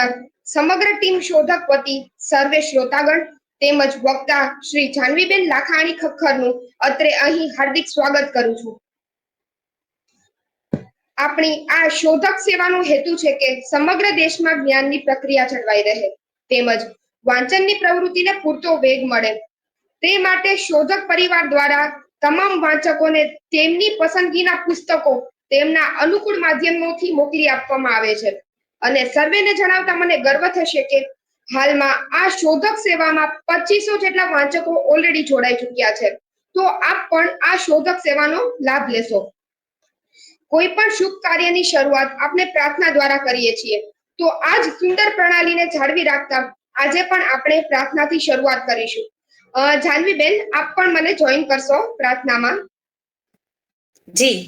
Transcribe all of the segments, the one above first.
નમસ્કાર. સમગ્ર ટીમ શોધક વતી સર્વે શ્રોતાગણ તેમજ વક્તા શ્રી જાનવીબેન લાખાણી ખખ્ખરનું અત્રે અહીં હાર્દિક સ્વાગત કરું છું. આપણી આ શોધક સેવાનો હેતુ છે કે સમગ્ર દેશમાં જ્ઞાનની પ્રક્રિયા જળવાઈ રહે તેમજ વાંચનની પ્રવૃત્તિને પૂરતો વેગ મળે. તે માટે શોધક પરિવાર દ્વારા તમામ વાંચકોને તેમની પસંદગીના પુસ્તકો તેમના અનુકૂળ માધ્યમોથી મોકલી આપવામાં આવે છે અને સર્વેને જણાવતા મને ગર્વ થશે કે હાલમાં આ શોધક સેવામાં 2500 જેટલા વાંચકો ઓલરેડી જોડાઈ ચૂક્યા છે. તો આપ પણ આ શોધક સેવાનો લાભ લેશો. કોઈ પણ શુભ કાર્યની શરૂઆત આપણે પ્રાર્થના દ્વારા કરીએ છીએ. તો આ જ સુંદર પ્રણાલીને જાળવી રાખતા આજે પણ આપણે પ્રાર્થનાથી શરૂઆત કરીશું. જાનવીબેન, આપ પણ મને જોઈન કરશો પ્રાર્થનામાં? જી.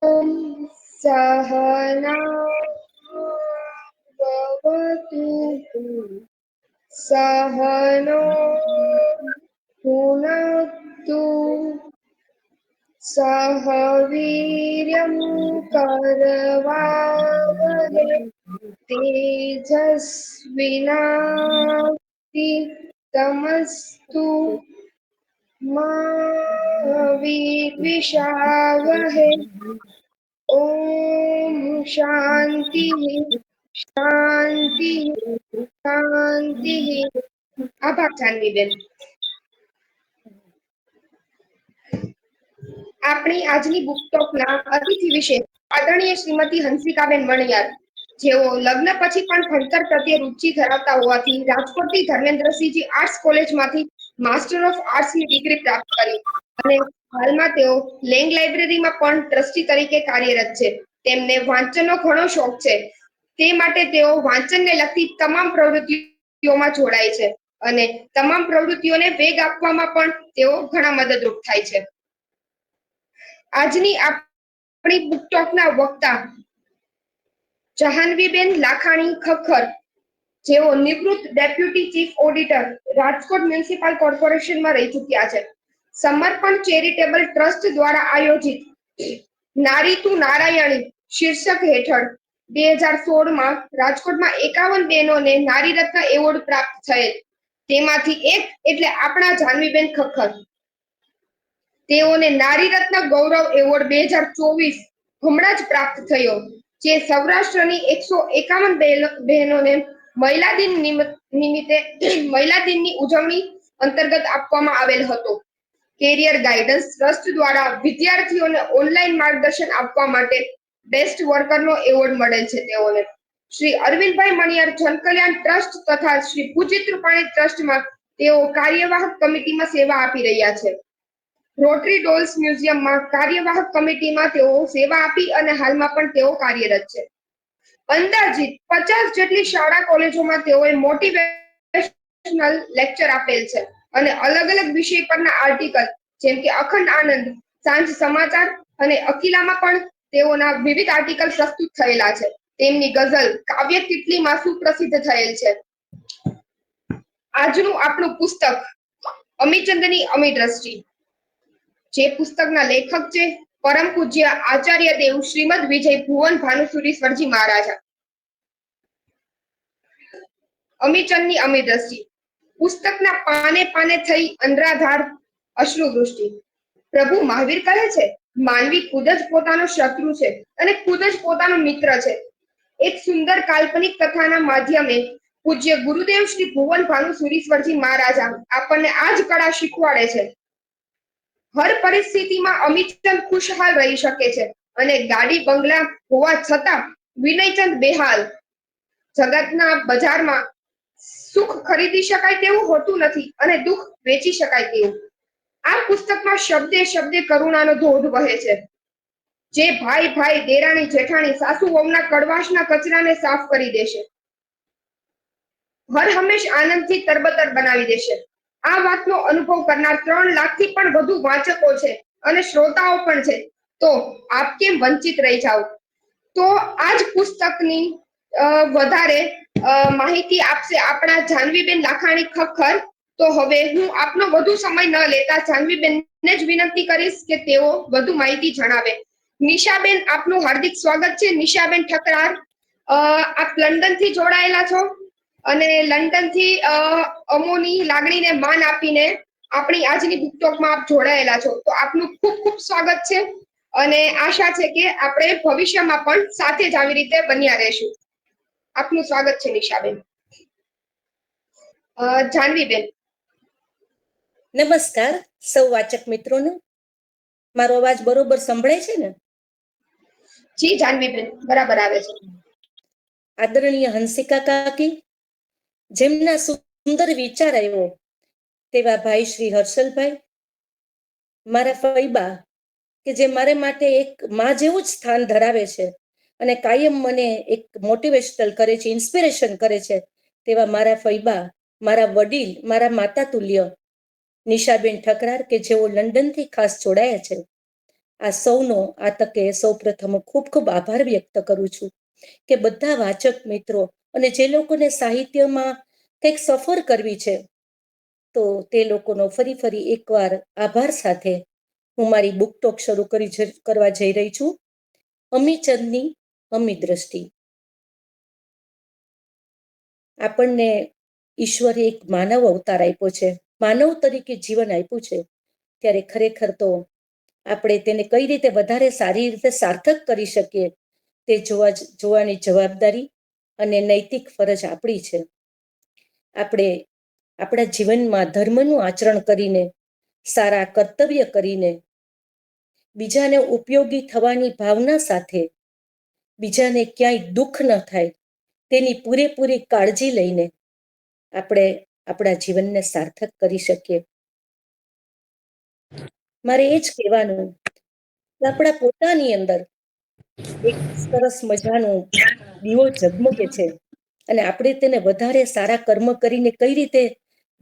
ઓમ સહના ભવતુ સહનો ભુનક્તુ સહ વીર્યં કરવાવહે તેજસ્વિનાવધીતમસ્તુ મા વિદ્વિષાવહે. ઓમ શાંતિ શાંતિ શાંતિ. આભાર જાનવીબેન. આપણી આજની બુક ટોકના અતિથિ વિશે આદરણીય શ્રીમતી હંસિકાબેન મણિયાર, જેઓ લગ્ન પછી પણ ભણતર પ્રત્યે રુચિ ધરાવતા હોવાથી રાજકોટની ધર્મેન્દ્રસિંહજી આર્ટ્સ કોલેજમાંથી માસ્ટર ઓફ આર્ટ્સની ડિગ્રી પ્રાપ્ત કરી અને હાલમાં તેઓ લેંગ લાઇબ્રેરીમાં પણ ટ્રસ્ટી તરીકે કાર્યરત છે. તેમને વાંચનનો ઘણો શોખ છે. તે માટે તેઓ વાંચનને લગતી તમામ પ્રવૃત્તિઓમાં જોડાય છે અને તમામ પ્રવૃત્તિઓને વેગ આપવામાં પણ તેઓ ઘણા મદદરૂપ થાય છે. આજની આપણી બુક ટોકના વક્તા જાહ્નવીબેન લાખાણી ખખ્ખર, જેઓ નિવૃત્ત deputy chief auditor Rajkot municipal કોર્પોરેશનમાં રહી ચૂક્યા છે. સમર્પણ ચેરિટેબલ ટ્રસ્ટ દ્વારા આયોજિત નારી તું નારાયણી શીર્ષક હેઠળ 2016માં રાજકોટમાં 51 બહેનોને નારી રત્ન એવોર્ડ પ્રાપ્ત થયેલ. તેમાંથી એક એટલે આપણા જાહ્નવીબેન ખખ્ખર. તેઓને નારી રત્ન ગૌરવ એવોર્ડ 2024 હમણાં જ પ્રાપ્ત થયો, જે સૌરાષ્ટ્રની 151 બહેનોને મહિલા દિન નિમિત્તે મહિલા દિનની ઉજવણી અંતર્ગત આપવામાં આવેલ હતો. કેરિયર ગાઈડન્સ ટ્રસ્ટ દ્વારા વિદ્યાર્થીઓને ઓનલાઈન માર્ગદર્શન આપવા માટે બેસ્ટ વર્કરનો એવોર્ડ મળેલ છે તેઓને. શ્રી અરવિંદભાઈ મણિયાર જનકલ્યાણ ટ્રસ્ટ તથા શ્રી પૂજિત રૂપાણી ટ્રસ્ટમાં તેઓ કાર્યવાહક કમિટીમાં સેવા આપી રહ્યા છે. રોટરી ડોલ્સ મ્યુઝિયમમાં કાર્યવાહક કમિટીમાં તેઓ સેવા આપી અને હાલમાં પણ તેઓ કાર્યરત છે. અંદાજિત 50 જેટલી શાળા કોલેજોમાં તેઓએ મોટિવેશનલ લેક્ચર આપેલ છે અને અલગ અલગ વિષય પરના આર્ટિકલ જેમ કે અખંડ આનંદ, સાંજ સમાચાર અને અખિલામાં પણ તેઓના વિવિધ આર્ટિકલ પ્રસ્તુત થયેલા છે. તેમની ગઝલ કાવ્ય કીટલીમાં સુપ્રસિદ્ધ થયેલ છે. આજનું આપણું પુસ્તક અમીચંદની અમી દ્રષ્ટિ, જે પુસ્તકના લેખક છે પરમ પૂજ્ય આચાર્ય દેવ શ્રીમદ વિજય ભુવન ભાનુસુરીશ્વરજી મહારાજા. અમીચંદની અમી દ્રષ્ટિ પુસ્તકના પાને પાને થઈ અંધરાધાર અશ્રુવૃષ્ટિ. પ્રભુ મહાવીર કહે છે, માનવી ખુદ જ પોતાનો શત્રુ છે અને ખુદ જ પોતાનો મિત્ર છે. એક સુંદર કાલ્પનિક કથાના માધ્યમે પૂજ્ય ગુરુદેવ શ્રી ભુવન ભાનુસુરીશ્વરજી મહારાજા આપણને આ જ કળા શીખવાડે છે. હર પરિસ્થિતિમાં અમીચંદ ખુશહાલ રહી શકે છે અને ગાડી બંગલા હોવા છતાં વિનયચંદ બેહાલ. જગતના બજારમાં સુખ ખરીદી શકાય તેવું હોતું નથી અને દુઃખ વેચી શકાય તેવું. આ પુસ્તકમાં શબ્દે શબ્દે કરુણાનો ધોધ વહે છે. જે ભાઈ ભાઈ, દેરાણી જેઠાણી, સાસુ વહુના કડવાશના કચરાને સાફ કરી દેશે. હર હંમેશ આનંદથી તરબતર બનાવી દેશે. આ વાતનો અનુભવ કરનાર 3 લાખથી પણ વધુ વાચકો છે અને શ્રોતાઓ પણ છે. તો આપ કેમ વંચિત રહી જાઓ? તો આ જ પુસ્તકની વધારે માહિતી આપશે આપણા જાહ્નવીબેન લાખાણી ખખ્ખર. તો હવે હું આપનો વધુ સમય ન લેતા જાહ્નવીબેનને જ વિનંતી કરીશ કે તેઓ વધુ માહિતી જણાવે. નિશાબેન, આપનું હાર્દિક સ્વાગત છે. નિશાબેન ઠકરાર, આપ લંડન થી જોડાયેલા છો અને લંડન થી અમોની લાગણીને માન આપીને આપણી આજની બુક ટોકમાં આપ જોડાયેલા છો, તો આપનું ખૂબ ખૂબ સ્વાગત છે અને આશા છે કે આપણે ભવિષ્યમાં પણ સાથે જ આવી રીતે બન્યા રહેશું. આપનું સ્વાગત છે નિશાબેન. જાનવીબેન. નમસ્કાર સૌ વાચક મિત્રોને. મારો અવાજ બરોબર સંભળાય છે ને? જી જાનવીબેન, બરાબર આવે છે. આદરણીય હંસિકા કાકી, જેમના સુંદર વિચાર આવ્યો તેવા ભાઈ શ્રી હર્ષલભાઈ, મારા ફઈબા કે જે મારે માટે એક માં જેવું જ સ્થાન ધરાવે છે અને કાયમ મને એક મોટિવેશનલ કરે છે, ઇન્સ્પિરેશન કરે છે, તેવા મારા ફઈબા, મારા વડીલ, મારા માતા તુલ્ય નિશાબેન ઠકરાર કે જેઓ લંડનથી ખાસ જોડાયા છે. આ સૌનો આ તકે સૌ પ્રથમ ખૂબ ખૂબ આભાર વ્યક્ત કરું છું કે બધા વાચક મિત્રો અને જે લોકોને સાહિત્યમાં કંઈક સફર કરવી છે, તો તે લોકોનો ફરી એકવાર આભાર સાથે હું મારી બુક ટોક શરૂ કરવા જઈ રહી છું. અમીચંદની અમી દ્રષ્ટિ. આપણને ઈશ્વરે એક માનવ અવતાર આપ્યો છે, માનવ તરીકે જીવન આપ્યું છે, ત્યારે ખરેખર તો આપણે તેને કઈ રીતે વધારે સારી રીતે સાર્થક કરી શકીએ તે જોવાની જવાબદારી અને નૈતિક ફરજ આપણી છે. આપણે આપણા જીવનમાં ધર્મનું આચરણ કરીને, સારા કર્તવ્ય કરીને, બીજાને ઉપયોગી થવાની ભાવના સાથે, બીજાને ક્યાંય દુઃખ ન થાય તેની પૂરેપૂરી કાળજી લઈને આપણે આપણા જીવનને સાર્થક કરી શકીએ. મારે એ જ કહેવાનું કે આપણા પોતાની અંદર એક સરસ મજાનો દીવો ઝગમગે છે અને આપણે તેને વધારે સારા કર્મ કરીને કઈ રીતે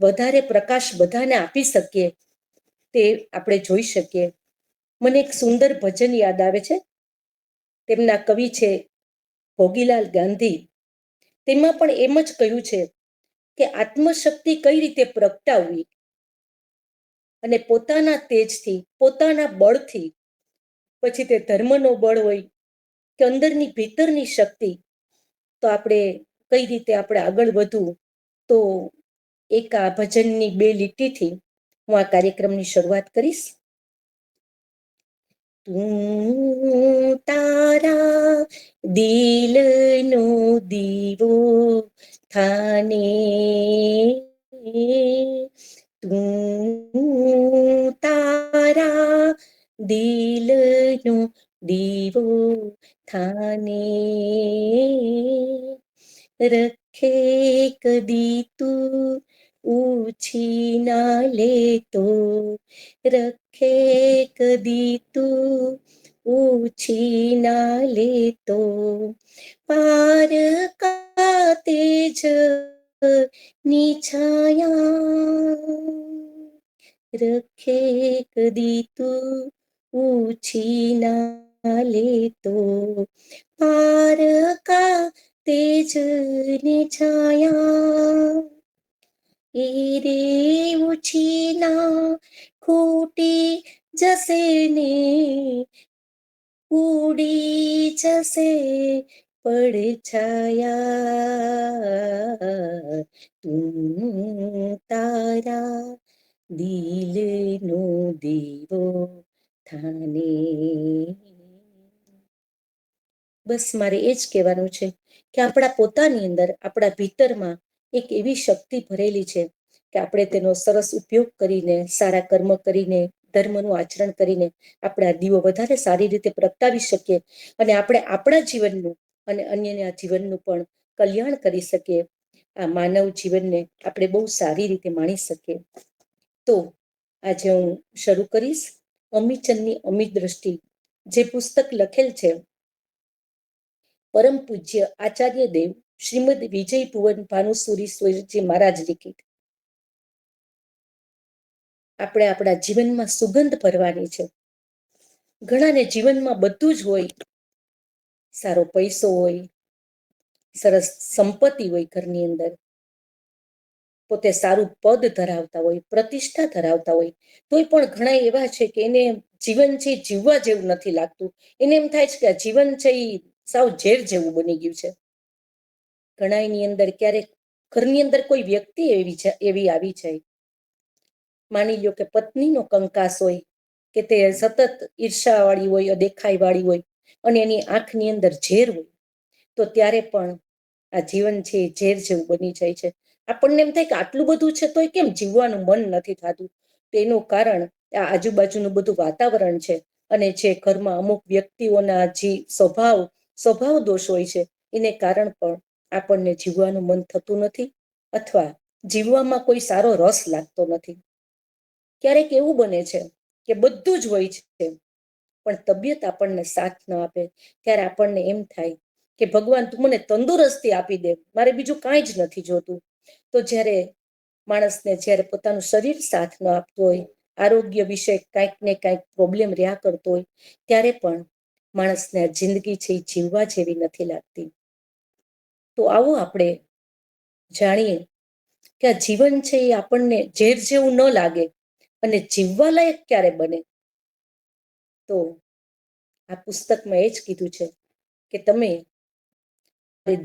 વધારે પ્રકાશ બધાને આપી શકીએ તે આપણે જોઈ શકીએ. મને એક સુંદર ભજન યાદ આવે છે, તેમના કવિ છે ભોગીલાલ ગાંધી. તેમાં પણ એમ જ કહ્યું છે કે આત્મશક્તિ કઈ રીતે પ્રગટાવવી અને પોતાના તેજથી, પોતાના બળથી, પછી તે ધર્મનો બળ હોય કે અંદરની ભીતરની શક્તિ, તો આપણે કઈ રીતે આપણે આગળ વધવું. તો એક આ ભજનની 2 લીટીથી હું આ કાર્યક્રમની શરૂઆત કરીશ. તું તારા દિલનો દીવો થાને, તું તારા દિલનો દીવો થાને, રખે કદી તું ઉછી ના લેતો, રખે કદી તું ઉછી ના લેતો, પાર કા તેજ ની છાયા, રખે કદી તું ઉછી ના લેતો, પાર કા તેજ ની છાયા, એ રે ઉછીના ખૂટી જશે ને, ઉડી જશે પડછાયા, તું તારા દિલનો દીવો થાને. બસ મારે એ જ કહેવાનું છે કે આપણા પોતાની અંદર, આપણા ભીતરમાં એક એવી શક્તિ ભરેલી છે કે આપણે તેનો સરસ ઉપયોગ કરીને, સારા કર્મ કરીને, ધર્મનું આચરણ કરીને આપણે આ દીવો વધારે સારી રીતે પ્રગટાવી શકીએ અને આપણે આપણા જીવનનું અને અન્યના જીવનનું પણ કલ્યાણ કરી શકીએ. આ માનવ જીવનને આપણે બહુ સારી રીતે માણી શકીએ. તો આજે હું શરૂ કરીશ અમીચંદની અમી દ્રષ્ટિ, જે પુસ્તક લખેલ છે પરમ પૂજ્ય આચાર્ય દેવ શ્રીમદ વિજય ભુવન ભાનુસુરી સ્વયજી મહારાજ લિખિત. આપણે આપણા જીવનમાં સુગંધ ભરવાની છે. ઘણાને જીવનમાં બધું જ હોય, સારો પૈસો હોય, સરસ સંપત્તિ હોય ઘરની અંદર, પોતે સારું પદ ધરાવતા હોય, પ્રતિષ્ઠા ધરાવતા હોય, તોય પણ ઘણા એવા છે કે એને જીવન છે જીવવા જેવું નથી લાગતું. એને એમ થાય છે કે આ જીવન છે એ સાવ ઝેર જેવું બની ગયું છે. ઘણા એની અંદર ક્યારેક ઘરની અંદર કોઈ વ્યક્તિ એવી આવી જાય, માની લો કે પત્નીનો કંકાસ હોય કે તે સતત ઈર્ષાવાળી હોય, દેખાઈવાળી હોય અને એની આંખની અંદર ઝેર હોય, તો ત્યારે પણ આ જીવન છે એ ઝેર જેવું બની જાય છે. આપણને એમ થાય કે આટલું બધું છે તોય કેમ જીવવાનું મન નથી થતું. તેનું કારણ આ આજુબાજુનું બધું વાતાવરણ છે, અને જે ઘરમાં અમુક વ્યક્તિઓના જે સ્વભાવ દોષ હોય છે, એને કારણ પણ આપણને જીવવાનું મન થતું નથી, અથવા જીવવામાં કોઈ સારો રસ લાગતો નથી. ક્યારેક એવું બને છે કે બધું જ હોય છે, પણ તબિયત આપણને સાથ ન આપે, ત્યારે આપણને એમ થાય કે ભગવાન તું મને તંદુરસ્તી આપી દે, મારે બીજું કાંઈ જ નથી જોતું. તો જ્યારે માણસને જ્યારે પોતાનું શરીર સાથ ન આપતું હોય, આરોગ્ય વિશે કાંઈક ને કાંઈક પ્રોબ્લેમ રહ્યા કરતો હોય, ત્યારે પણ માણસને આ જિંદગી છે એ જીવવા જેવી નથી લાગતી. તો આવો આપણે જાણીએ કે આ જીવન છે એ આપણને ઝેર જેવું ન લાગે અને જીવવા લાયક ક્યારે બને. તો આ પુસ્તકમાં એ જ કીધું છે કે તમે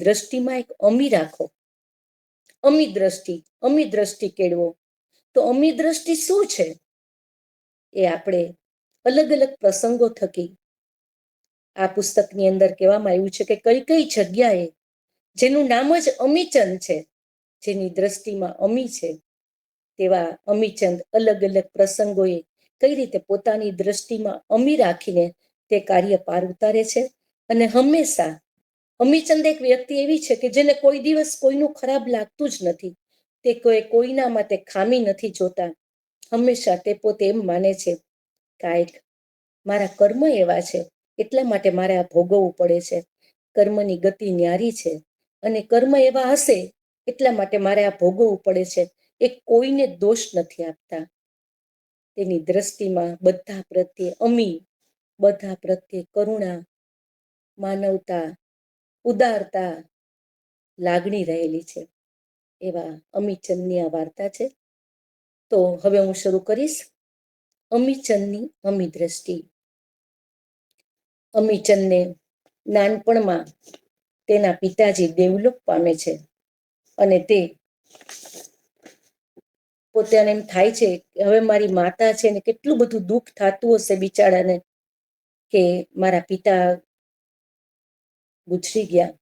દ્રષ્ટિમાં એક અમી રાખો, અમી દ્રષ્ટિ કેળવો. તો અમી દ્રષ્ટિ શું છે એ આપણે અલગ અલગ પ્રસંગો થકી આ પુસ્તકની અંદર કહેવામાં આવ્યું છે કે કઈ કઈ જગ્યાએ જેનું નામ જ અમીચંદ છે, જેની દ્રષ્ટિમાં અમી છે, તેવા અમીચંદ અલગ અલગ પ્રસંગોએ કઈ રીતે પોતાની દ્રષ્ટિમાં અમી રાખીને તે કાર્ય પાર ઉતારે છે. અને હંમેશા અમીચંદ એક વ્યક્તિ એવી છે કે જેને કોઈ દિવસ કોઈનું ખરાબ લાગતું જ નથી. તે કોઈના માટે ખામી નથી જોતા. હંમેશા તે પોતે એમ માને છે કાંઈક મારા કર્મ એવા છે એટલા માટે મારે આ ભોગવવું પડે છે. કર્મની ગતિ ન્યારી છે અને કર્મ એવા હશે એટલા માટે મારે આ ભોગવવું પડે છે. એ કોઈને દોષ નથી આપતા. તેની દ્રષ્ટિમાં બધા પ્રત્યે અમી, બધા પ્રત્યે કરુણા, માનવતા, ઉદારતા, લાગણી રહેલી છે. એવા અમીચંદની આ વાર્તા છે. તો હવે હું શરૂ કરીશ. અમીચંદની અમી દ્રષ્ટિ. અમીચંદને નાનપણમાં તેના પિતાજી દેવલોક પામે છે અને તે પોતાને એમ થાય છે કે હવે મારી માતા છે ને કેટલું બધું દુઃખ થતું હશે બિચારાને કે મારા પિતા ગુજરી ગયા,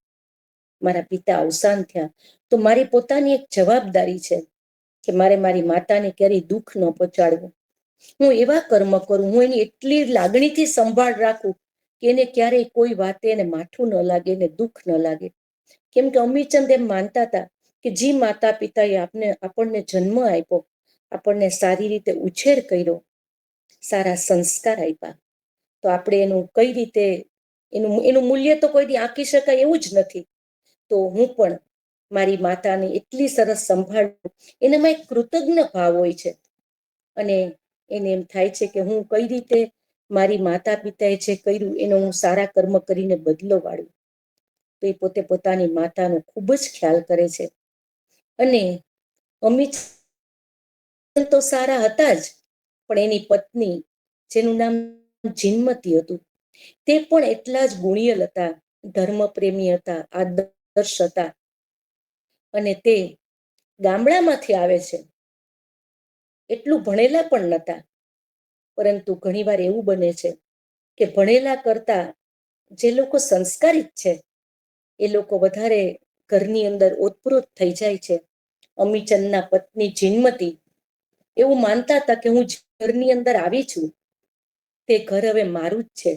મારા પિતા અવસાન થયા, તો મારી પોતાની એક જવાબદારી છે કે મારે મારી માતાને ક્યારેય દુઃખ ન પહોંચાડવું. હું એવા કર્મ કરું, હું એની એટલી લાગણીથી સંભાળ રાખું કે એને ક્યારેય કોઈ વાતે એને માઠું ન લાગે, એને દુઃખ ન લાગે. કેમ કે અમીચંદ એમ માનતા હતા કે જે માતા પિતાએ આપણને જન્મ આપ્યો, આપણને સારી રીતે ઉછેર કર્યો, સારા સંસ્કાર આપ્યા, તો આપણે એનું કઈ રીતે એનું મૂલ્ય તો કોઈ દી આંકી શકાય એવું જ નથી. તો હું પણ મારી માતાને એટલી સરસ સંભાળું, એનામાં એક કૃતજ્ઞ ભાવ હોય છે અને એને એમ થાય છે કે હું કઈ રીતે મારી માતા પિતાએ જે કર્યું એનો હું સારા કર્મ કરીને બદલો વાળું. તો એ પોતે પોતાની માતાનો ખૂબ જ ખ્યાલ કરે છે. અને અમિત તો સારા હતા જ, પણ એની પત્ની જેનું નામ જીનમતી હતું, તે પણ એટલા જ ગુણિયલ હતા, ધર્મપ્રેમી હતા, આદર્શ હતા. અને તે ગામડામાંથી આવે છે, એટલું ભણેલા પણ નહોતા. પરંતુ ઘણીવાર એવું બને છે કે ભણેલા કરતા જે લોકો સંસ્કારિત છે એ લોકો વધારે ઘરની અંદર ઓતપ્રોત થઈ જાય છે. અમીચંદના પત્ની જીનમતી એવું માનતા હતા કે હું ઘરની અંદર આવી છું, તે ઘર હવે મારું જ છે.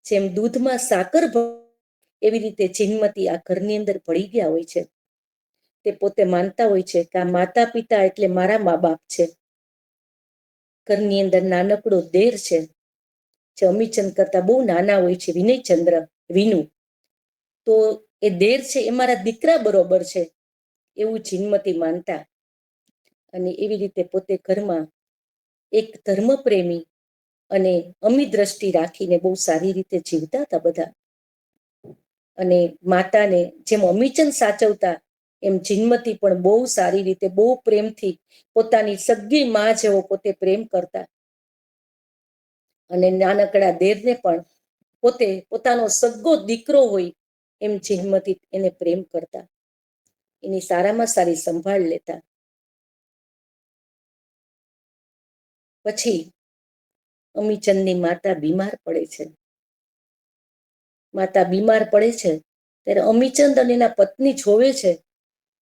જેમ દૂધમાં સાકર એવી રીતે જીનમતી આ ઘરની અંદર ભળી ગયા હોય છે. તે પોતે માનતા હોય છે કે આ માતા પિતા એટલે મારા મા બાપ છે. ઘરની અંદર નાનકડો દેર છે, જે અમીચંદ કરતા બહુ નાના હોય છે, વિનયચંદ્ર, વિનુ. તો એ દેર છે એ મારા દીકરા બરોબર છે એવું જીનમતી માનતા. અને એવી રીતે પોતે ઘરમાં એક ધર્મપ્રેમી અને અમી દ્રષ્ટિ રાખીને બહુ સારી રીતે જીવતા હતા બધા. અને માતાને જેમ અમીચંદ સાચવતા એમ જીનમતી પણ બહુ સારી રીતે, બહુ પ્રેમથી પોતાની સગી માં જેવો પોતે પ્રેમ કરતા. અને નાનકડા દેરને પણ પોતે પોતાનો સગ્ગો દીકરો હોય એમ જીનમતી એને પ્રેમ કરતા, એની સારામાં સારી સંભાળ લેતા. પછી અમીચંદની માતા બીમાર પડે છે. માતા બીમાર પડે છે ત્યારે અમીચંદ અને એના પત્ની જોવે છે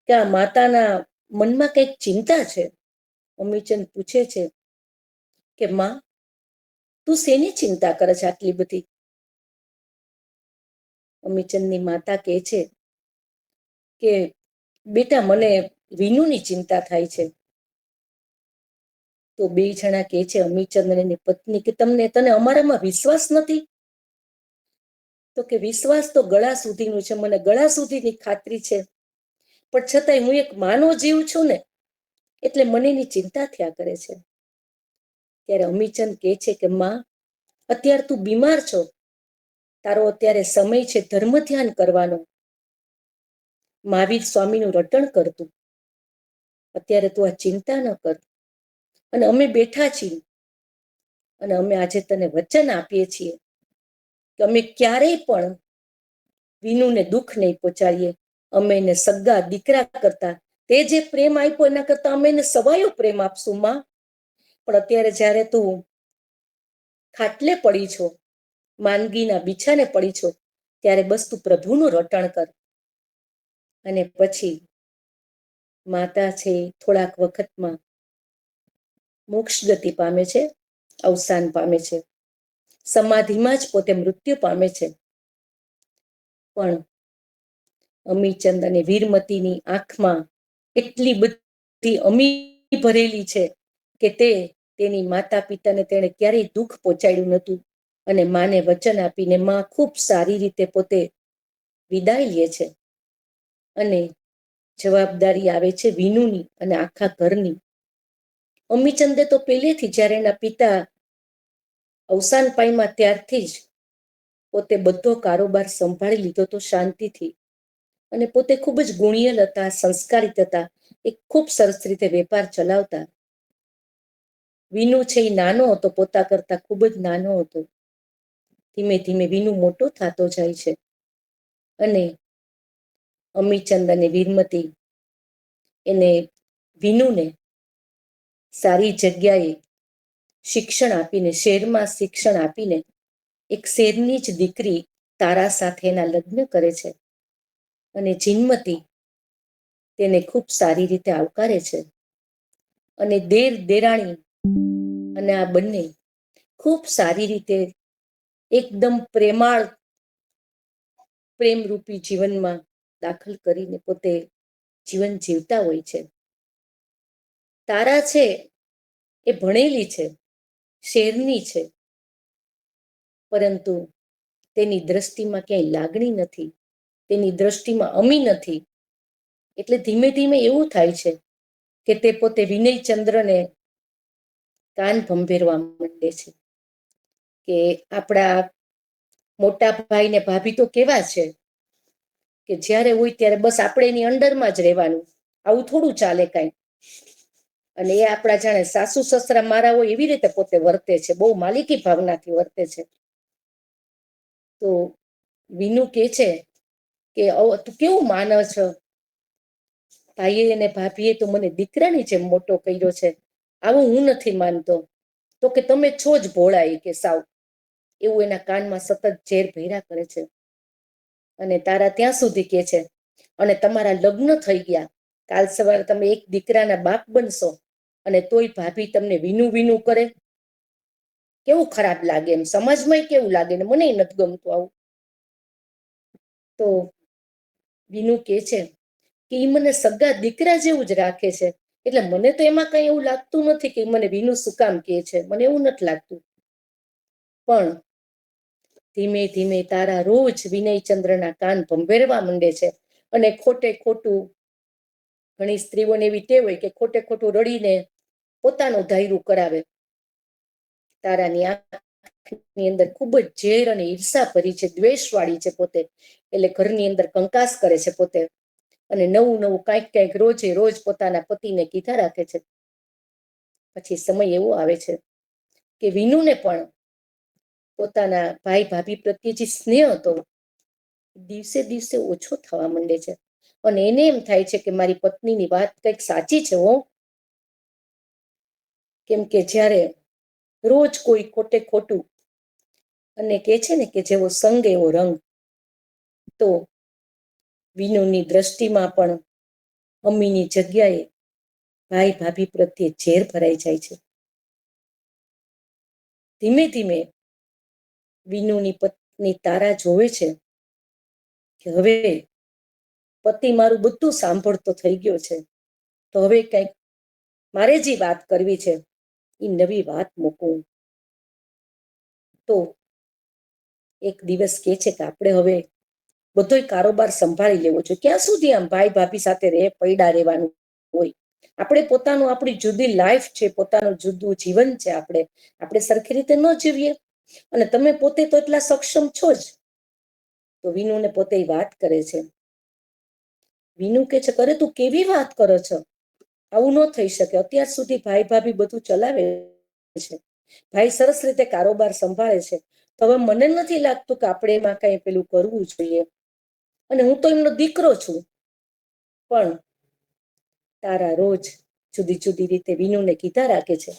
કે આ માતાના મનમાં કંઈક ચિંતા છે. અમીચંદ પૂછે છે કે માં, તું શેની ચિંતા કરે છે આટલી બધી? અમીચંદની માતા કહે છે કે બેટા, મને વિનુની ચિંતા થાય છે. તો બે જણા કહે છે, અમીચંદ અને એની પત્ની, કે તને અમારામાં વિશ્વાસ નથી? તો કે વિશ્વાસ તો ગળા સુધીનું છે, મને ગળા સુધીની ખાતરી છે, પણ છતાંય હું એક માનો જીવ છું ને, એટલે મને એની ચિંતા થયા કરે છે. ત્યારે અમીચંદ કહે છે કે માં, અત્યારે તું બીમાર છો, તારો અત્યારે સમય છે ધર્મ ધ્યાન કરવાનો. મહાવીર સ્વામીનું રટણ કરતું, અત્યારે તું આ ચિંતા ન કર. અને અમે બેઠા છીએ અને અમે આજે તને વચન આપીએ છીએ કે અમે ક્યારેય પણ વિનુને દુઃખ નહીં પહોંચાડીએ. અમે એને સગા દીકરા કરતા તે જે પ્રેમ આપ્યો એના કરતા અમે એને સવાયો પ્રેમ આપશું માં. પણ અત્યારે જ્યારે તું ખાટલે પડી છો, માંદગીના બિછાને પડી છો, ત્યારે બસ તું પ્રભુનું રટણ કર. અને પછી માતા છે થોડાક વખતમાં મોક્ષ ગતિ પામે છે, અવસાન પામે છે, સમાધિમાં જ પોતે મૃત્યુ પામે છે. પણ અમીચંદ અને વીરમતીની આંખમાં એટલી બધી અમી ભરેલી છે કે તેની માતા પિતાને તેણે ક્યારેય દુઃખ પહોંચાડ્યું નહોતું. અને માને વચન આપીને માં ખૂબ સારી રીતે પોતે વિદાય લે છે. અને જવાબદારી આવે છે વિનુની અને આખા ઘરની. અમીચંદે તો પહેલેથી જ્યારે એના પિતા અવસાન પામ્યા ત્યારથી જ પોતે બધો કારોબાર સંભાળી લીધો તો શાંતિથી. અને પોતે ખૂબ જ ગુણિયલ હતા, સંસ્કારિત હતા, એ ખૂબ સરસ રીતે વેપાર ચલાવતા. વિનુ છે એ નાનો હતો, પોતા કરતા ખૂબ જ નાનો હતો. ધીમે ધીમે વિનુ મોટો થતો જાય છે અને અમીચંદ અને વીરમતી એને વિનુને સારી જગ્યાએ શિક્ષણ આપીને, શહેરમાં શિક્ષણ આપીને એક શેરની જ દીકરી તારા સાથે એના લગ્ન કરે છે. અને જીનમતી તેને ખૂબ સારી રીતે આવકારે છે. અને દેર દેરાણી અને આ બંને ખૂબ સારી રીતે એકદમ પ્રેમાળ પ્રેમરૂપી જીવનમાં દાખલ કરીને પોતે જીવન જીવતા હોય છે. તારા છે એ ભણેલી છે, શેરની છે, પરંતુ તેની દ્રષ્ટિમાં ક્યાંય લાગણી નથી, તેની દ્રષ્ટિમાં અમી નથી. એટલે ધીમે ધીમે એવું થાય છે કે તે પોતે વિનયચંદ્રને કાન ભંભેરવા માંડે છે કે આપણા મોટા ભાઈ ને ભાભી તો કેવા છે કે જ્યારે હોય ત્યારે બસ આપણે એની અંડરમાં જ રહેવાનું, આવું થોડું ચાલે કાંઈ. અને એ આપણા જાણે સાસુ સસરા મારા હોય એવી રીતે પોતે વર્તે છે, બહુ માલિકી ભાવનાથી વર્તે છે. તો વિનુ કહે છે કે તું કેવું માને છો? ભાઈએ અને ભાભીએ તો મને દીકરાની જેમ મોટો કર્યો છે, આવું હું નથી માનતો. તો કે તમે છો જ ભોળા, કે સાવ એવું એના કાનમાં સતત ઝેર ભર્યા કરે છે. અને તારા ત્યાં સુધી કે છે અને તમારા લગ્ન થઈ ગયા, કાલ સવારે તમે એક દીકરાના બાપ બનશો અને તોય ભાભી તમને વિનુ વિનુ કરે, કેવું ખરાબ લાગે, એમ સમાજમાં કેવું લાગે, ને મને નથી ગમતું આવું. તો વિનુ કહે છે કે એ મને સગા દીકરા જેવું જ રાખે છે, એટલે મને તો એમાં કઈ એવું લાગતું નથી કે મને વિનુ શું કામ કહે છે, મને એવું નથી લાગતું. પણ ધીમે ધીમે તારા રોજ વિનયચંદ્રના કાન ભંભેરવા માંડે છે અને ખોટે ખોટું, ઘણી સ્ત્રીઓને એવી ટેવ હોય કે ખોટે ખોટું રડીને પોતાનું ધાયરું કરાવે. તારાની આંખની અંદર ખૂબ જ ઝેર અને ઈર્ષા ભરી છે, દ્વેષવાળી છે પોતે, એટલે ઘરની અંદર કંકાસ કરે છે પોતે. અને નવું નવું કાંઈક રોજે રોજ પોતાના પતિને કીધા રાખે છે. પછી સમય એવો આવે છે કે વિનુને પણ પોતાના ભાઈ ભાભી પ્રત્યે જે સ્નેહ હતો દિવસે દિવસે ઓછો થવા માંડે છે. અને એને એમ થાય છે કે મારી પત્નીની વાત કંઈક સાચી છે હો, કેમ કે જ્યારે રોજ કોઈ ખોટે ખોટું અને કે છે ને કે જેવો સંગ એવો રંગ, તો વિનુની દ્રષ્ટિમાં પણ અમ્મીની જગ્યાએ ભાઈ ભાભી પ્રત્યે ઝેર ભરાઈ જાય છે. ધીમે ધીમે વિનુની પત્ની તારા જોવે છે કે હવે પતિ મારું બધું સાંભળતો થઈ ગયો છે, તો હવે કંઈક મારે જે વાત કરવી છે એ નવી વાત મૂકું. તો એક દિવસ કહે છે કે આપણે હવે બધોય કારોબાર સંભાળી લેવો જોઈએ. ક્યાં સુધી આમ ભાઈ ભાભી સાથે પૈડા રહેવાનું હોય? આપણે પોતાનું, આપણી જુદી લાઈફ છે, પોતાનું જુદું જીવન છે. આપણે સરખી રીતે ન જીવીએ? અને તમે પોતે તો એટલા સક્ષમ છો જ. તો વિનુને પોતે વાત કરે છે. વિનુ કે છે, કરે તું કેવી વાત કરો છો? આવું ન થઈ શકે. અત્યાર સુધી ભાઈ ભાભી બધું ચલાવે છે, ભાઈ સરસ રીતે કારોબાર સંભાળે છે, તો હવે મને નથી લાગતું કે આપણે એમાં કઈ પેલું કરવું જોઈએ. અને હું તો એમનો દીકરો છું. પણ તારા રોજ જુદી જુદી રીતે વિનુને કીધા રાખે છે.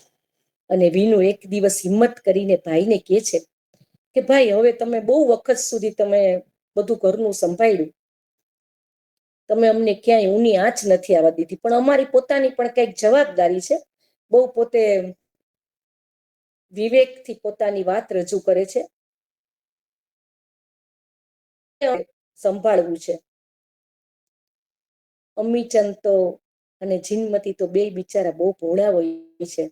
અને વિનુ એક દિવસ હિંમત કરીને ભાઈને કહે છે કે ભાઈ હવે તમે બહુ વખત સુધી તમે બધું ઘરનું સંભાળ્યું, તમે અમને ક્યાંય ઊની આંચ નથી આવવા દીધી, પણ અમારી પોતાની પણ કંઈક જવાબદારી છે. બહુ પોતે વિવેકથી પોતાની વાત રજૂ કરે છે. સંભાળવું છે. અમ્મીચંદ તો અને જીનમતી તો બે બિચારા બહુ ભોળા હોય છે,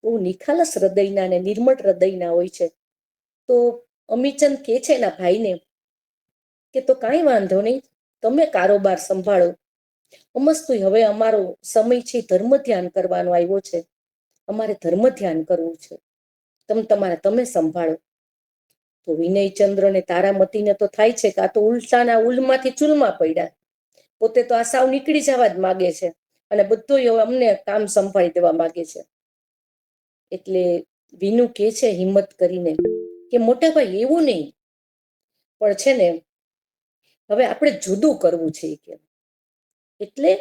બહુ નિખાલસ હૃદયના અને નિર્મળ હૃદયના હોય છે. તો અમ્મીચંદ કહે છે એના ભાઈને કે તો કાંઈ વાંધો નહીં, તમે કારોબાર સંભાળો. અમસ્તુ હવે અમારો સમય છે ધર્મ ધ્યાન કરવાનો આવ્યો છે, અમારે ધર્મ ધ્યાન કરવું છે, તમે સંભાળો. તો વિનયચંદ્ર ને તારામતીને તો થાય છે કે આ તો ઉલટાના ઉલમાંથી ચૂલમાં પડ્યા. પોતે તો આ સાવ નીકળી જવા જ માગે છે અને બધું હવે અમને કામ સંભાળી દેવા માગે છે. એટલે વિનુ કહે છે હિંમત કરીને કે મોટા ભાઈ એવું નહીં, પણ છે ને હવે આપણે જુદું કરવું છે કે. એટલે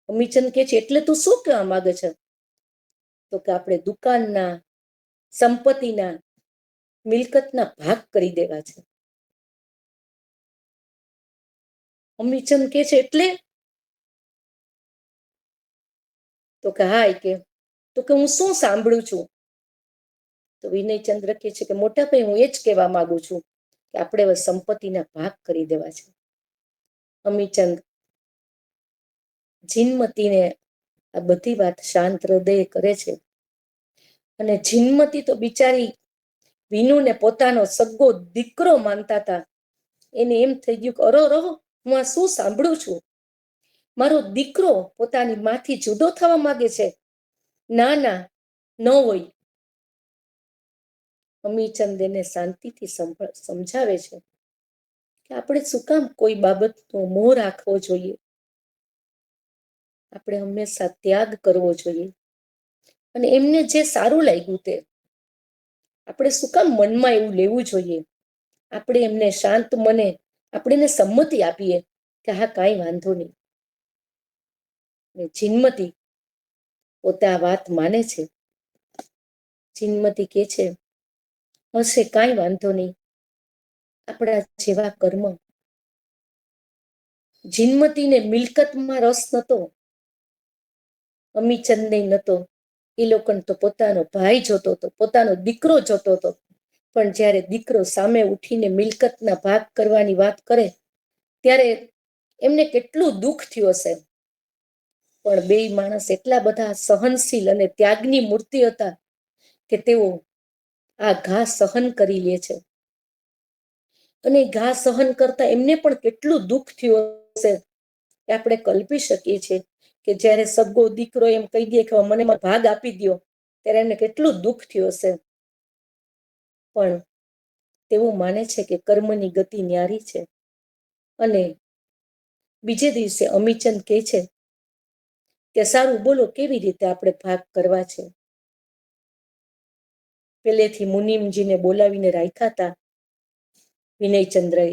અમીચંદ કહે છે એટલે તું શું કહેવા માંગે છે? તો કે આપણે દુકાનના, સંપત્તિના, મિલકતના ભાગ કરી દેવા છે. અમીચંદ કહે છે એટલે? તો કે હા, કે હું શું સાંભળું છું? તો વિનયચંદ્ર કહે છે કે મોટા ભાઈ હું એ જ કહેવા માંગુ છું કે આપણે હવે સંપત્તિના ભાગ કરી દેવા છે. અમીચંદ જીનમતીને આ બધી વાત શાંત હૃદયે કરે છે. અને જીનમતી તો બિચારી વિનુને પોતાનો સગ્ગો દીકરો માનતા હતા. એને એમ થઈ ગયું કે અરો હું આ શું સાંભળું છું? મારો દીકરો પોતાની માંથી જુદો થવા માંગે છે? ના ના, ન હોય. અમીચંદ એને શાંતિથી સમજાવે છે કે આપણે શું કામ કોઈ બાબતનો મોહ રાખવો જોઈએ? આપણે હંમેશા ત્યાગ કરવો જોઈએ. અને એમને જે સારું લાગ્યું તે આપણે શું કામ મનમાં એવું લેવું જોઈએ? આપણે એમને શાંત મને આપણે એને સંમતિ આપીએ કે હા કાંઈ વાંધો નહીં. જીનમતી પોતે આ વાત માને છે. જીનમતી કહે છે હશે, કાંઈ વાંધો નહીં, આપણા જેવા કર્મ. જીનમતીને મિલકતમાં રસ નહોતો, અમીચંદને નહોતો. એ લોકોને તો પોતાનો ભાઈ જોતો હતો, પોતાનો દીકરો જોતો હતો. પણ જ્યારે દીકરો સામે ઉઠીને મિલકતના ભાગ કરવાની વાત કરે ત્યારે એમને કેટલું દુઃખ થયું હશે. પણ બેય માણસ એટલા બધા સહનશીલ અને ત્યાગની મૂર્તિ હતા કે તેઓ આ ઘા સહન કરી લે છે. અને ઘા સહન કરતા એમને પણ કેટલું દુઃખ થયું હશે કે આપણે કલ્પી શકીએ છીએ કે જ્યારે સગ્ગો દીકરો એમ કહી દે કે મને ભાગ આપી દો, ત્યારે એમને કેટલું દુઃખ થયું હશે. પણ તેવું માને છે કે કર્મની ગતિ ન્યારી છે અને બીજે દિવસે અમીચંદ કહે છે કે સારું બોલો કેવી રીતે આપણે ભાગ કરવા છે. પહેલેથી મુનિમજીને બોલાવીને રાખ્યા હતા વિનયચંદ્રએ.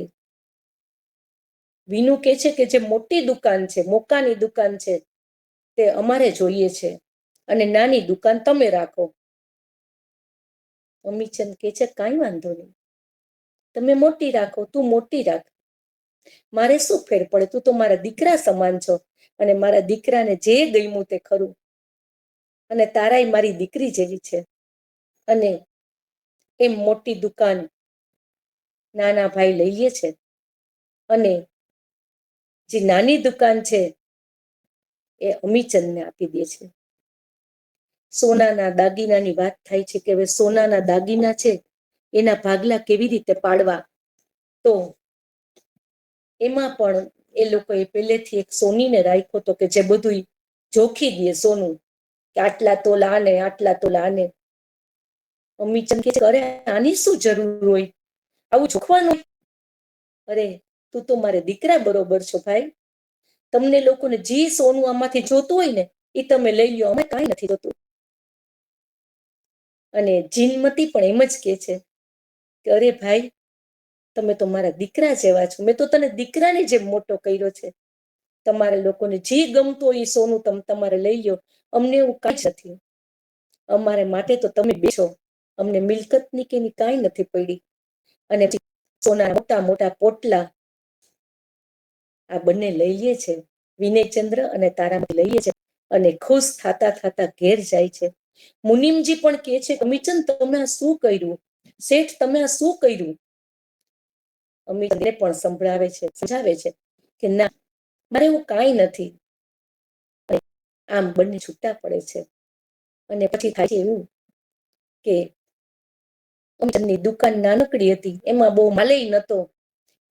વિનુ કહે છે કે જે મોટી દુકાન છે, મોકાની દુકાન છે, તે અમારે જોઈએ છે અને નાની દુકાન તમે રાખો. અમીચંદ કહે છે કાંઈ વાંધો નહીં, તમે મોટી રાખો, તું મોટી રાખ, મારે શું ફેર પડે, તું તો મારા દીકરા સમાન છો અને મારા દીકરાને જે ગમ્યું તે ખરું, અને તારાય મારી દીકરી જેવી છે. અને એમ મોટી દુકાન નાના ભાઈ લઈએ છે અને જે નાની દુકાન છે એ અમીચંદને આપી દે છે. સોનાના દાગીનાની વાત થાય છે કે હવે સોનાના દાગીના છે એના ભાગલા કેવી રીતે પાડવા, તો એમાં પણ એ લોકોએ પહેલેથી એક સોનીને રાખ્યો હતો કે જે બધું જોખી દે સોનું, કે આટલા તોલા આને, આટલા તોલા આને. અમીચંદ કહે છે અરે આની શું જરૂર હોય, આવું જોખવાનું? અરે તું તો મારે દીકરા બરોબર છો ભાઈ, તમને લોકોને જે સોનું આમાંથી જોતું હોય ને એ તમે લઈ લો, અમે કાંઈ નથી જોતું. અને જીનમતી પણ એમ જ કહે છે કે અરે ભાઈ તમે તો મારા દીકરા જેવા છો, મેં તો તને દીકરાની જેમ મોટો કર્યો છે, તમારે લોકોને જે ગમતું હોય એ સોનું તમે તમારે લઈ લો, અમને એવું કાંઈ જ નથી, અમારે માટે તો તમે બેસો, અમને મિલકતની કે એની કાંઈ નથી પડી. અને સોના મોટા મોટા પોટલા આ બંને લઈ લે છે, વિનયચંદ્ર અને તારામતી લઈએ છે અને ખુશ થતા થતા ઘેર જાય છે. મુનિમજી પણ કહે છે અમીચંદ તમે આ શું કર્યું, શેઠ તમે આ શું કર્યું? અમીચંદને પણ સંભળાવે છે, સમજાવે છે કે ના મારે એવું કાંઈ નથી. આમ બંને છૂટા પડે છે અને પછી થાય છે એવું કે અમીચંદની દુકાન નાનકડી હતી, એમાં બહુ માલેય નહોતો,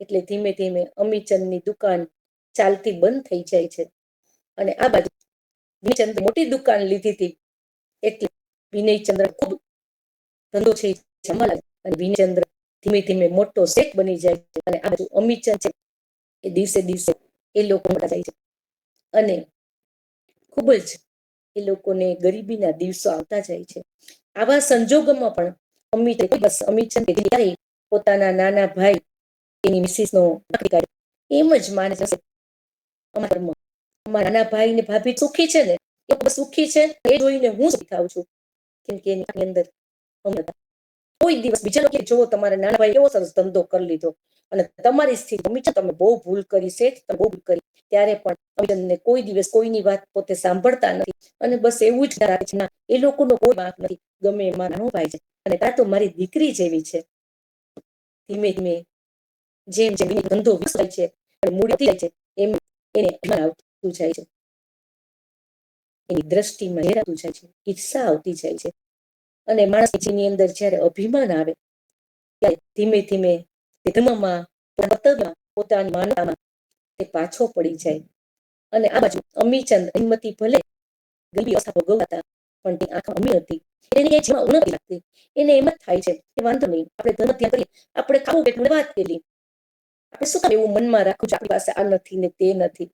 એટલે ધીમે ધીમે અમીચંદની દુકાન ચાલતી બંધ થઈ જાય છે. અને આ બાજુ વિનયચંદ્ર મોટી દુકાન લીધી હતી એટલે વિનયચંદ્ર ખૂબ ધંધો છે જમવા લાગે અને વિનયચંદ્ર ધીમે ધીમે મોટો શેઠ બની જાય છે. અને આ બાજુ અમીચંદ છે એ દિવસે દિવસે એ લોકો મોટા થાય છે અને ખૂબ જ એ લોકોને ગરીબીના દિવસો આવતા જાય છે. આવા સંજોગોમાં પણ અમીચંદ પોતાના નાના ભાઈ એની મિસિસનો એમ જ માને છે અમારા નાના ભાઈ ને ભાભી સુખી છે ને, એ સુખી છે એ જોઈને હું સુખી થાઉં છું. કેમ કે એની અંદર કોઈ દિવસ બીજા લોકો જોવો તમારા નાના ભાઈ એવો સરસ ધંધો કરી લીધો અને તમારી સ્થિતિ અમીચંદ તમે બહુ ભૂલ કરી છે, તમે બહુ ભૂલ કરી, ત્યારે પણ અમીચંદને કોઈ દિવસ કોઈની વાત પોતે સાંભળતા નથી અને બસ એવું જ રાખે છે ના એ લોકોનો કોઈ વાંક નથી, ગમે એ મારા નાનો ભાઈ છે અને તા તો મારી દીકરી જેવી છે. ધીમે ધીમે જેમ જેમ ધંધો વિકસાય છે અને મૂડી જાય છે એમ એને આવતું જાય છે, એની દ્રષ્ટિમાં ઘેરાતું જાય છે, ઈર્ષા આવતી જાય છે અને માણસની અંદર જ્યારે અભિમાન આવે ત્યારે ધીમે ધીમે ધર્મમાં પોતાની માનવતામાં તે પાછો પડી જાય. અને આ બાજુ અમીચંદ હિંમતી ભલે ગરીબી અવસ્થા ભોગવતા પણ તે આંખ અમી હતી, એને જેમાં ઉન્નતિ લાગતી એને એમ જ થાય છે કે વાંધો નહીં આપણે ધન ત્યાગ કરીએ, આપણે ખાવું પેટનું વાત કરી, આપણે શું કામ એવું મનમાં રાખવું છે આપણી પાસે આ નથી ને તે નથી.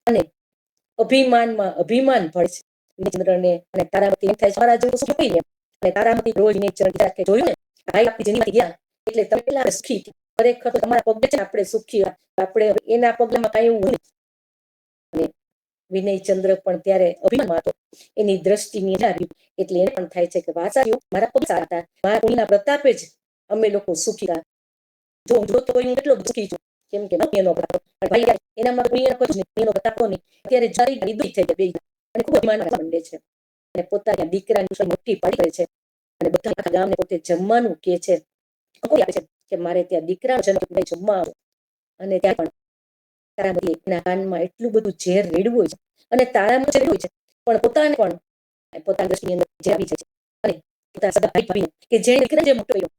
અને અભિમાનમાં અભિમાન ભળે છે વિનયચંદ્રને અને તારામતી એમ થાય છે મારા જેવું સુખી ને, અને તારામતી રોજ વિનયચંદ્ર કે જોયું ને ભાઈ આપણી જેની ગયા એટલે તમે પેલા સુખી, ખરેખર તો તમારા પગલે છે આપણે સુખી, આપણે એના પગલામાં કાંઈ એવું નહીં. વિનયચંદ્ર પણ ત્યારે અભિમાનમાં હતો, એની દ્રષ્ટિ નિરાળી એટલે એને પણ થાય છે કે વાસાઓ મારા પગ સારા હતા, મારા પુણ્યના પ્રતાપે જ અમે લોકો સુખી હતા. જો હું જોતો હોય હું એટલો દુઃખી છું કેમ કે એનો ભાઈ એનામાં પુણ્ય કોઈ જ નહીં, એનો પ્રતાપ નહીં, અત્યારે જરી દુઃખી થઈ ગયા બે અને ખૂબ અભિમાન માંડે છે અને પોતાના દીકરાની મોટી પાડી કરે છે અને બધા આખા ગામને પોતે જમવાનું કહે છે, કોઈ આપે છે કે મારે ત્યાં દીકરા જન્મ જમવા આવો. અને ત્યાં પણ તારામતી એના કાનમાં એટલું બધું ઝેર રેડવું છે અને તારામાં ઝેર રેડવું છે પણ પોતાને પણ પોતાની દ્રષ્ટિની અંદર ઝેર આવી જાય છે અને પોતાના સગા ભાઈ ભાભીને કે જે દીકરા જે મોટો કર્યો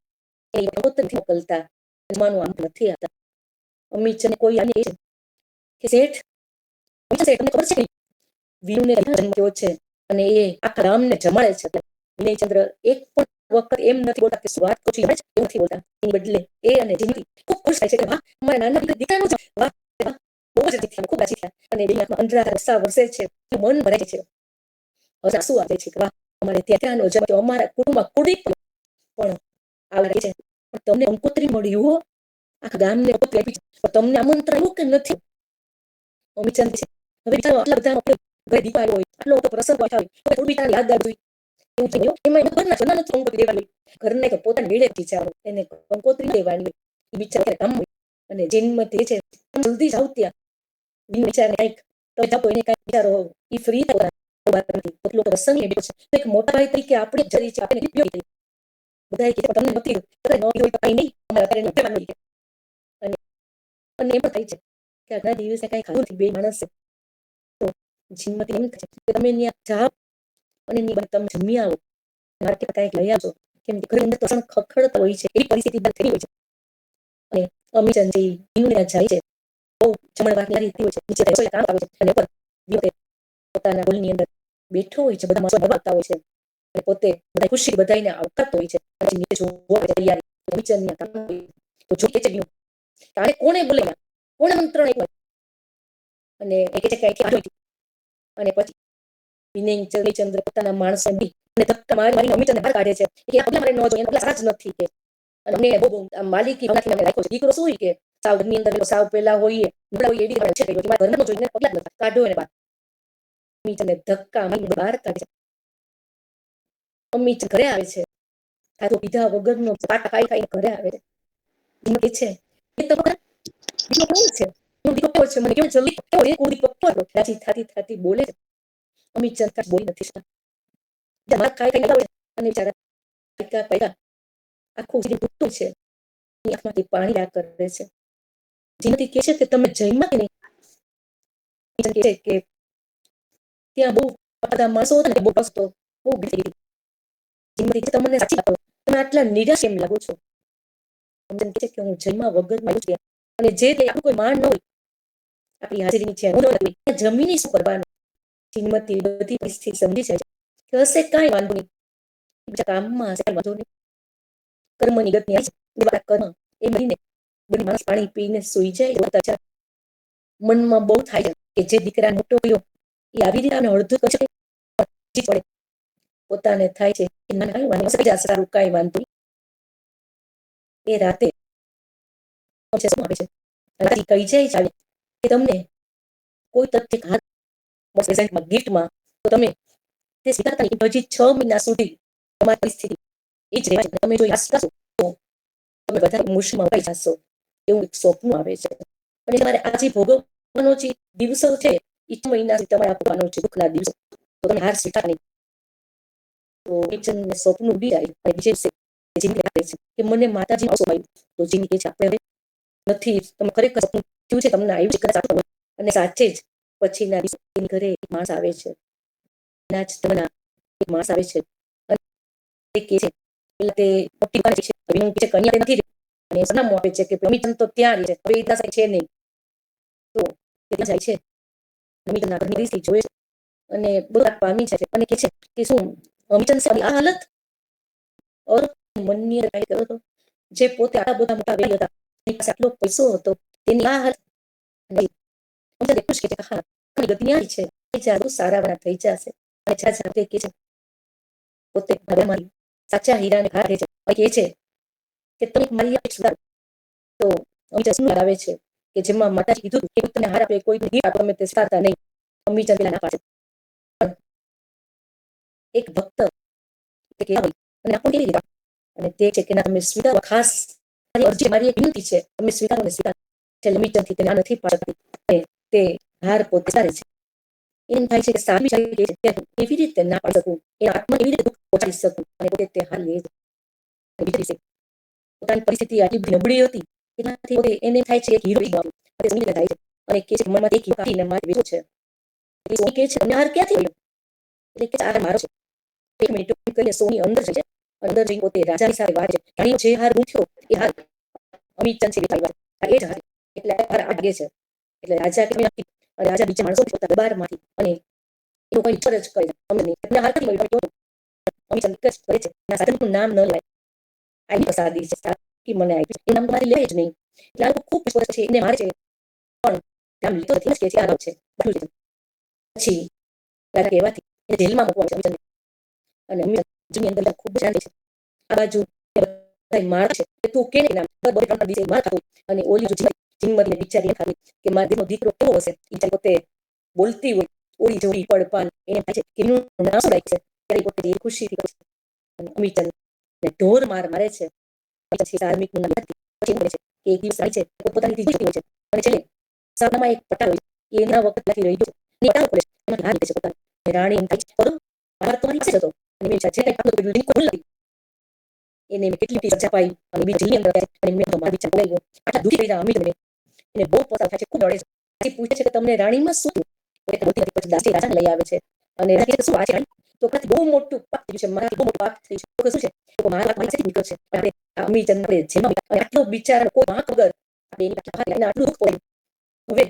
એ પોતે નથી મોકલતા, જમવાનું આમ નથી આવતા. અમીચંદ કોઈ આને કહે છે કે શેઠ તમને ખબર છે વિનુને જન્મ થયો છે અને એ આખા ગામને જમાડે છે. વિનયચંદ્ર એક પણ વખત એમ નથી બોલતા કે વાત કરું છું એવું નથી બોલતા. એની બદલે એ અને જિંદગી ખૂબ ખુશ થાય છે કે વાહ અમારા નાના દીકરાનું જ વાહ વાહ, બહુ જ રાજી થયા, ખૂબ રાજી થયા. અને એની આંખમાં અંધરા રસ્સા વરસે છે, મન ભરાય છે. હવે આંસુ આવે છે કે વાહ અમારે ત્યાંનો જમાઈ તો અમારા કુટુંબમાં કુડી પણ આવા રહે છે. પણ તમને કંકોત્રી મળ્યું હો, આખા ગામને કંકોત્રી આપી છે, પણ તમને આમંત્રણ આવ્યું કે નથી? અમીચંદ છે હવે વિચારો આટલા બધા ઘરે દીપાવલી હોય, આટલો મોટો પ્રસંગ હોય, થોડું બિચારાને યાદગાર હોય એવું છે. એમાં ઘરના જૂના નથી કંકોત્રી દેવાની, ઘરના તો પોતાની વેડે વિચારો એને કંકોત્રી દેવાની હોય. એ બિચારા કામ હોય અને જન્મથી છે જલ્દી જાવ ત્યાં વિચારને કંઈક તો જાઓ એને કંઈક વિચારો એ ફ્રી થવા વાત નથી. કેટલો પ્રસંગ એ છે એક મોટા ભાઈ તરીકે આપણે જરી છે આપણે ઉપયોગી બધા કે તમને નથી ન હોય તો કઈ નહીં અમારા ઘરે નથી અને અને એમ થાય છે કે આગલા દિવસે કઈ ખાવું નથી બે માણસ તો જિંદગી એમ છે કે તમે ત્યાં જાઓ અને એની બાદ તમે જમી આવો માર્કેટ કંઈક લઈ આવજો કેમ કે ઘરની અંદર તો ખખડતા હોય છે એવી પરિસ્થિતિ થઈ હોય છે. અને અમીચંદજી ઇન્ડિયા જાય છે બહુ જમણવાર રીતે હોય છે નીચે રસોઈ કામ આવે છે અને ઉપર દિવસે પોતાના હોલની અંદર બેઠો હોય છે બધા માણસો નવાતા હોય છે અને પોતે બધા ખુશી બધાને આવકારતો હોય છે. પછી નીચે જોવા તૈયારી અમીચંદના કામ હોય તો જો કે છે તારે કોણે બોલાવ્યા કોણે મંત્રણ આપ્યું અને એ કે છે કે અને પછી વિનય ચંદ્ર પોતાના માણસો અને ધક્કા મારી મારીને અમીચંદને બહાર કાઢે છે કે આ પગલા મારે ન જોઈએ એના પગલા સારા જ નથી કે અને અમને બહુ માલિકી ભાવનાથી અમે રાખ્યો છે. દીકરો શું હોય કે સાવ ઘરની અંદર સાવ પેલા હોઈએ નબળા હોઈએ એવી રીતે છે કે મારા ઘરનું જોઈને પગલા જ નથી કાઢો એને બહાર. અમીચંદને ધક્કા મારીને બહાર કાઢે છે. અમીચંદ ઘરે આવે છે ખાધું પીધા વગરનો પાટા ખાઈ ખાઈને ઘરે આવે છે. એમ કે છે એ તો દીકરો કોણ છે હું દીકરો છે મને કેવું જલ્દી કેવો એક ઉડી પપ્પો રાજી થાતી થાતી બોલે છે. અમીચંદ કાંઈ બોલી નથી શકતા માર ખાઈ ખાઈને અને બિચારા પૈકા પૈકા આખું જે તૂટતું છે એ આંખમાંથી પાણી આ કરે છે. જેનાથી કહે છે કે તમે જઈમાં કે નહીં કહે છે કે ત્યાં બહુ બધા માણસો હતા ને બહુ હસતો બહુ ભીડ જેનાથી તમને સાચી વાત તમે આટલા નિરાશ એમ લાગો છો. અમીચંદ કહે છે કે હું જઈમાં વગરમાં છું અને જે આપણું કોઈ માન ન હોય આપણી હાજરીની છે જમીને શું કરવાનું શ્રીમતી બધી પરિસ્થિતિ સમજી જાય છે હશે કાંઈ વાંધો નહીં બીજા કામમાં હશે વાંધો નહીં કર્મની ગતિ આવી કર્મ એ મહિને બધી માણસ પાણી પીને સૂઈ જાય મનમાં બહુ થાય કે જે દીકરા મોટો કર્યો એ આવી રીતે અડધું કચડે પડે પોતાને થાય છે કે ના સારું કાંઈ વાંધો નહીં. એ રાતે શું આવે છે કહી જાય ચાલે કે તમને કોઈ તથ્ય હાથ ગિફ્ટમાં તો તમે તે સ્વીકારતા નહીં હજી 6 મહિના સુધી તમારી પરિસ્થિતિ એ જ રહેવા તમે જો યાદ કરશો તો તમે વધારે મુશ્કેલમાં મુકાઈ જશો એવું એક સ્વપ્ન આવે છે. અને તમારે આ જે ભોગવવાનો જે દિવસો છે એ 6 મહિનાથી તમારે આપવાનો છે દુઃખના દિવસો તો તમે હાર સ્વીકાર નહીં તો અમીચંદને સ્વપ્ન ઉડી જાય અને બીજે દિવસે જિંદગી આપે છે કે મને માતાજી આવશો આવ્યું તો જિંદગી છે આપણે હવે નથી તમે ખરેખર સપનું થયું છે તમને આવ્યું છે કદાચ આપતું હોય અને સાચે જ પછીના દિવસે એની ઘરે એક માણસ આવે છે એના જ ધર્મના એક માણસ આવે છે અને તે કહે છે પેલા તે મોટી દુકાને છે એનું કહે છે કે અહીંયા તે નથી અને સરનામું આપે છે કે અમીચંદ તો ત્યાં રહે છે હવે એ ત્યાં છે નહીં તો તે ત્યાં જાય છે અમીચંદના ઘરની પરિસ્થિતિ જોવે છે અને બહુ રાગ પામી જાય છે અને કહે છે કે શું અમીચંદ સાહેબ આ હાલત ઓર મનની અંદર કાંઈ કર્યો હતો જે પોતે આટલા બધા મોટા વેરી હતા એની પાસે આટલો પૈસો હતો તેની આ હાલત નહીં અમીચંદ એટલું જ કહે છે કે હા તમારી ગતિ ન્યારી છે એ જાદુ સારા વાળા થઈ જશે અને જાતે કહે છે પોતે ઘરમાં સાચા હીરાને ઘા રહે છે અને કહે છે કે તમે મારી એક સુધારો તો અમીચંદ શું આવે છે કે જેમાં માતાજી કીધું કે તને હાર આપે કોઈ ગીત આપો તમે તે સ્વીકારતા નહીં અમીચંદ પેલા ના પાડે એક ભક્ત કહેવાય અને આપણને કેવી રીતે અને તે છે કે ના તમે સ્વીકારો ખાસ મારી અરજી મારી એક વિનંતી છે તમે સ્વીકારો ને સ્વીકારો એટલે અમીચંદથી તેને આ નથી પાડતી અને તે હાર પોતે સારે છે એમ થાય છે કે સામી જાય છે કેવી રીતે ના પાડી શકું એ આત્મા કેવી રીતે દુઃખ પહોંચાડી શકું અને પોતે તે હાર લે છે બીજા દિવસે પોતાની પરિસ્થિતિ આટલી બધી નબળી હતી એનાથી પોતે એને થાય છે એક હીરો બનવાનું તે સમજી થાય છે અને કહે છે કે મનમાં એક હીરો કાઢીને મારે વેચવો છે એટલે સોની કહે છે તમને હાર ક્યાંથી મળ્યો એટલે કે આ મારો છે એક મિનિટ કરીને સોની અંદર જઈ જાય અંદર જઈને પોતે રાજાની સાથે વાત છે રાણીઓ જે હાર ગૂંથ્યો એ હાર અમીચંદ છે એ જ હાર એટલે હાર આગે છે એટલે રાજા કે અને રાજા બીજા માણસો પોતા દરબારમાંથી અને એ લોકો ઈચ્છર જ કરે અમને તમને હાર નથી મળ્યો અમીચંદ એક જ કરે છે એના સાધનનું નામ ન લેવાય. આવી પ્રસાદી છે સાકી મને આપી એ નામ તમારે લેવાય જ નહીં. એટલે આ લોકો ખૂબ પૂછપરછ છે એને મારે છે પણ ત્યાં લીધો નથી કે આ છે બધું છે. પછી દાદા કહેવાથી એને જેલમાં મૂકવા છે અમીચંદ અને અમીચંદ જેની અંદર ખૂબ જાણે છે. આ બાજુ માર છે કે તું કેને નામ બધી ત્રણ દિવસે માર ખાતું અને ઓલી જો જીમતને બિચારી એમ ખાતી કે મારો દીકરો કેવો હશે એ પોતે બોલતી હોય ઓળી જોડી પડપાન એને થાય છે કે એનું નામ શું રાખ્યું છે ત્યારે પોતે એ ખુશીથી કરે છે. અને અમીચંદ ને ઢોર માર મારે છે પછી ધાર્મિકનું નામ નથી પછી એમ કરે છે કે એક દિવસ થાય છે પોતાની દીકરી હોય છે અને છેલ્લે સામનામાં એક પટાલ હોય એ એના વખત નથી રહી ગયો ને પટાલ પડે છે એમાં હાર નીકળે છે પોતાની રાણી એમ થાય છે કરું માર તો મારી પાસે જ હતો અને મેં છે કઈ કામ તો બિલ્ડિંગ ખોલ નથી એને મેં કેટલી સજા પાઈ અને બીજી જેલની અંદર અને મેં તો મારી વિચાર બોલાવ્યો આટલા દુઃખી થઈ જાય અમીચંદ એને બહુ પોતા થાય છે ખૂબ ડરે છે પછી પૂછે છે કે તમને રાણીમાં શું પોતે બોલતી નથી પછી દાસી રાજાને લઈ આવે છે અને રાજા શું આ છે તો કદાચ બહુ મોટું પાપ થયું છે મારાથી બહુ મોટું પાપ થયું છે તો શું છે તો મારા વાત મારી સાથે નીકળ છે આપણે અમીચંદ જેમાં આટલો બિચારા કોઈ વાંક વગર આપણે એની પાસે લઈને આટલું દુઃખ પડ્યું હવે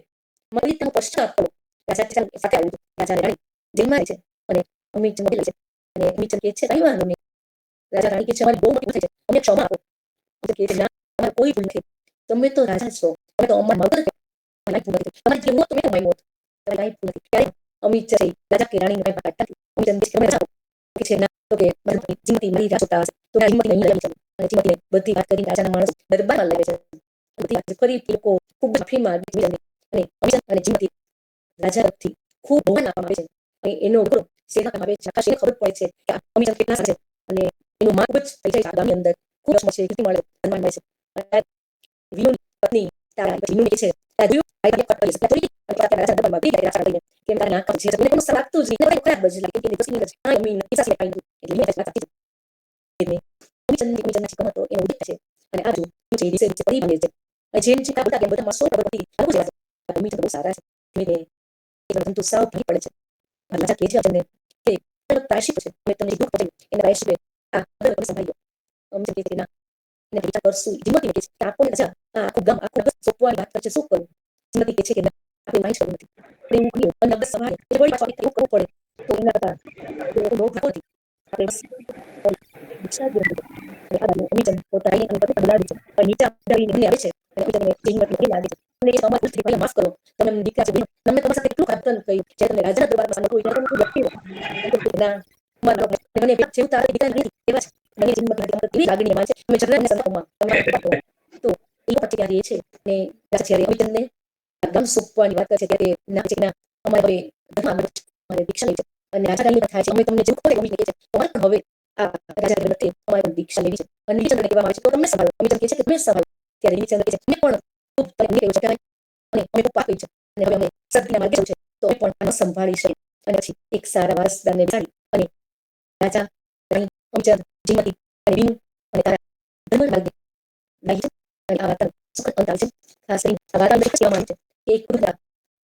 મારી તેનો પશ્ચાતાપ કરો રાજા સાથે આવ્યું રાજા રાણી જેલમાં છે અને અમીચંદ મળેલા છે અને અમીચંદ કહે છે કઈ વાંધો નહીં રાજા રાણી કહે છે અમારી બહુ મોટી ભૂલ થઈ છે અમને ક્ષમા આપો કહે છે ના અમારે કોઈ ભૂલ નથી તમે તો રાજા છો તમે તો અમારા મગર તમારી ભૂલ નથી તમારી જે મોત તમે તો મારી મોત તમારી કઈ ભૂલ નથી ત્યારે અમીચંદ રાજા કે રાણી કઈ વાત નથી અમીચંદ તમે રાજા કે છે ના તો કે જીમતી મરી જાતા હશે તો જીમતી નહીં લઈ અને જીમતીને બધી વાત કરીને રાજાના માણસ દરબારમાં લાવે છે બધી વાત ફરી લોકો ખૂબ માફીમાં અને અમીચંદ અને જીમતી રાજા તરફથી ખૂબ બહુમાન આપવામાં આવે છે અને એનો ઘોડો સેનામાં આવે છે આકાશને ખબર પડે છે કે અમીચંદ કેટલા સારા છે અને એનું માન ખૂબ જ થઈ જાય છે આ ગામની અંદર ખૂબ રસમ છે કીર્તિ મળે સન્માન મળે છે વિનુની પત્ની તારા વિનુ કહે છે તારા જોયું આ પટ કરી શકે થોડી અને તારા રાજા દરબારમાં બી રાજા લઈને કેમ તારા નાક છે મને કોઈ લાગતું જ નહીં ખરાબ જ લાગે કે દસની અંદર આ અમી નથી સાસી કાઈ એટલે મેં વાત સાચી એટલે અમીચંદ ચિકન હતો એનો ઉદય છે અને આ જો જે દિવસે પરી બને છે જેમ ચિકા બધા કે બધા માસો બધી આવું છે અમીચંદ બહુ સારા છે કે એ તો સાવ ભી પડે છે રાજા કહે છે અજને કે પ્રાયશ્ચિત છે મેં તમને દુઃખ પડ્યું એને પ્રાયશ્ચિત આ બધું તમે સંભાળ્યો અમીચંદ કહે છે કે ના એને વિચાર કરશું જીમતી કહે છે કે આપો રાજા આખું ગામ આખું બસ સોપવાની વાત કરશે શું કરું જીમતી કહે છે કે ના આપણે માઇન્ડ કરવું નથી પ્રેમ કર્યો અને બસ સવારે એ વળી પાછું એવું કરવું પડે તો એના કરતા એ બહુ ભાગો આપણે બસ દીક્ષા જ નથી અને આ બાજુ અમીચંદ પોતાની અને પતિ બોલાવે છે પણ નીચે ઉડાવીને એને આવે છે અને અમીચંદને જીમતી લાગે છે અને એ સમાજ દૃષ્ટિ ભાઈ માફ કરો તમે દીકરા છે તમે તમારા સાથે કેટલું ઘાતન કર્યું જે તમે રાજાના દરબારમાં સામે કોઈ કોઈ વ્યક્તિ ના મારા મને જેવું તારે દીકરા નથી એવા છે મને જીમત નથી એવી લાગણી એમાં છે મેં જગને સંતોમાં તમારે તો એ પછી ત્યારે છે ને રાજા જ્યારે અમીચંદને ગમ સોંપવાની વાત કરે છે ત્યારે ના છે કે ના અમારે અમારે દીક્ષા લેવી છે અને રાજા રાણી થાય છે અમે તમને જેવું ખબર અમીચંદ કહે છે તમારે પણ હવે આ રાજા નથી અમારે પણ દીક્ષા લેવી છે અને નીચંદ કહેવામાં આવે છે તો તમને સંભાળો અમીચંદ કહે છે કે તમે સંભાળો ત્યારે નીચંદ કહે છે મેં પણ ખૂબ તમને કહ્યું છે કે અને અમે ખૂબ પાક છે અને હવે અમે સદગીના માર્ગે છે તો એ પણ આનો સંભાળી છે અને પછી એક સારા વારસદારને બેસાડી અને રાજા રાણી અમીચંદ જીમતી અને વિનુ અને તારા ધર્મ માર્ગે લાગી છે અને આ વાર્તા સુખદ અંત આવે છે ખાસ કરીને આ વાર્તા ખાસ કહેવામાં આવે છે કે એક કુટુંબના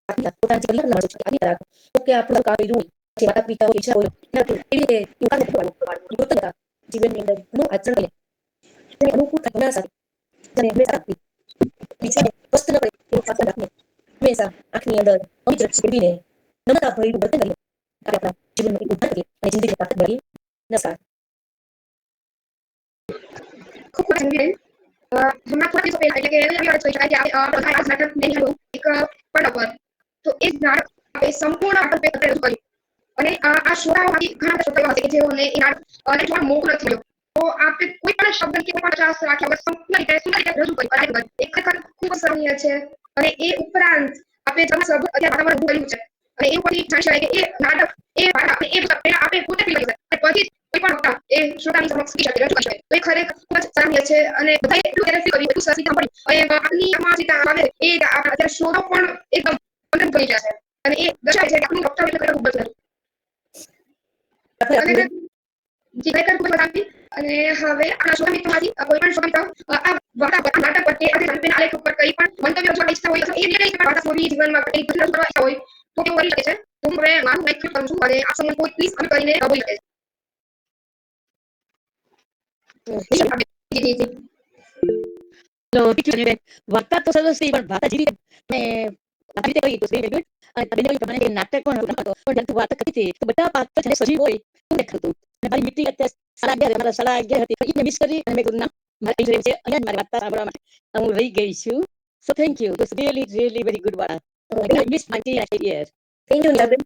આખી પોતાના પરિવારના માણસો છે આની રાખો તો કે આપણું કામ કર્યું જે માતા પિતા હોય ઈચ્છા હોય એવી રીતે યુવાન નથી કરવાનું પોતાના જીવનની અંદર ઘણું આચરણ કરે અનુકૂળ ઘણા સાથે અને હંમેશા બીજાને કષ્ટ ન કરે એવું શાસન રાખીને હંમેશા આંખની અંદર અમિત રક્ષી મેળવીને નમ્રતા ભરેલું વર્તન કરીએ આપણે આપણા જીવનનું એક ઉદ્ધાર કરીએ અને જિંદગીને તાકાત મળીએ નમસ્કાર ખૂબ ખૂબ સમજાયું. હમણાં થોડા દિવસો પહેલા એટલે કે એવી વાત કહી શકાય કે આપણે આ નાટક નહીં હતું એક પડો પર તો એ નાટક આપણે સંપૂર્ણ નાટક રજૂ કર્યું અને આ શ્રોતાઓમાંથી ઘણા બધા શ્રોતાઓ હશે કે જેઓને એ નાટક જોવા મોકો નથી મળ્યો તો આપણે કોઈ પણ શબ્દ કે કોઈ પણ પ્રયાસ રાખ્યા વગર સંપૂર્ણ રીતે રજૂ કર્યું એ ખરેખર ખૂબ સરાહનીય છે અને એ ઉપરાંત આપણે અત્યારે વાતાવરણ ઉભું છે અને એ ઉપરથી જાણી શકાય કે એ નાટક એ આપણે પોતે પી લઈએ અને પછી કોઈ પણ વક્તા એ શ્રોતાની સમક્ષ રજૂ કરી શકે તો એ ખરેખર ખૂબ જ સરાહનીય છે અને બધાએ એટલું કેરફુલ કર્યું એટલું સરસ રીતે સાંભળ્યું અને આપની આમાં જે આવે એ અત્યારે શ્રોતાઓ પણ એકદમ અંતર્ગત થઈ ગયા છે અને એ દર્શાવે છે કે આપણું વક્તવ્ય ખરેખર ખૂબ જ સરસ અને જી ખરેખર ખૂબ જ મજા અને હવે આપણા શ્રોતા મિત્રોમાંથી કોઈ પણ શ્રોતા મિત્રો આ વાર્તા પર નાટક પર કે આજે જાનપીના આલેખ ઉપર કંઈ પણ મંતવ્ય રજૂ ઈચ્છતા હોય અથવા એ રીતે કંઈ વાર્તા પૂરી જીવનમાં કંઈ રજૂ કરવા ઈચ્છતા હોય તો તેઓ કરી શકે છે તો હું હવે મારું માઇક કરું છું અને આપ સૌને કોઈ પ્લીઝ કમેન્ટ કરીને બોલી શકે છે જી જી જી વાર્તા તો સરસ થઈ પણ વાર્તા જેવી મેં આવી રીતે કહી તો વેરી ગુડ અને તમે કહ્યું પ્રમાણે નાટક પણ હતું પણ વાર્તા કરી હતી તો બધા પાત્ર સજીવ હોય એવું દેખાતું અને મારી મીટિંગ અત્યારે 11:30 મારા 11:30 હતી પણ એને મિસ કરી અને મેં કીધું ના મારે અહીં જ રહેવું છે અહીંયા જ મારી વાત સાંભળવા માટે હું રહી ગઈ છું. So thank you. It was really very good one. I missed my tea actually here. Thank you Niraben.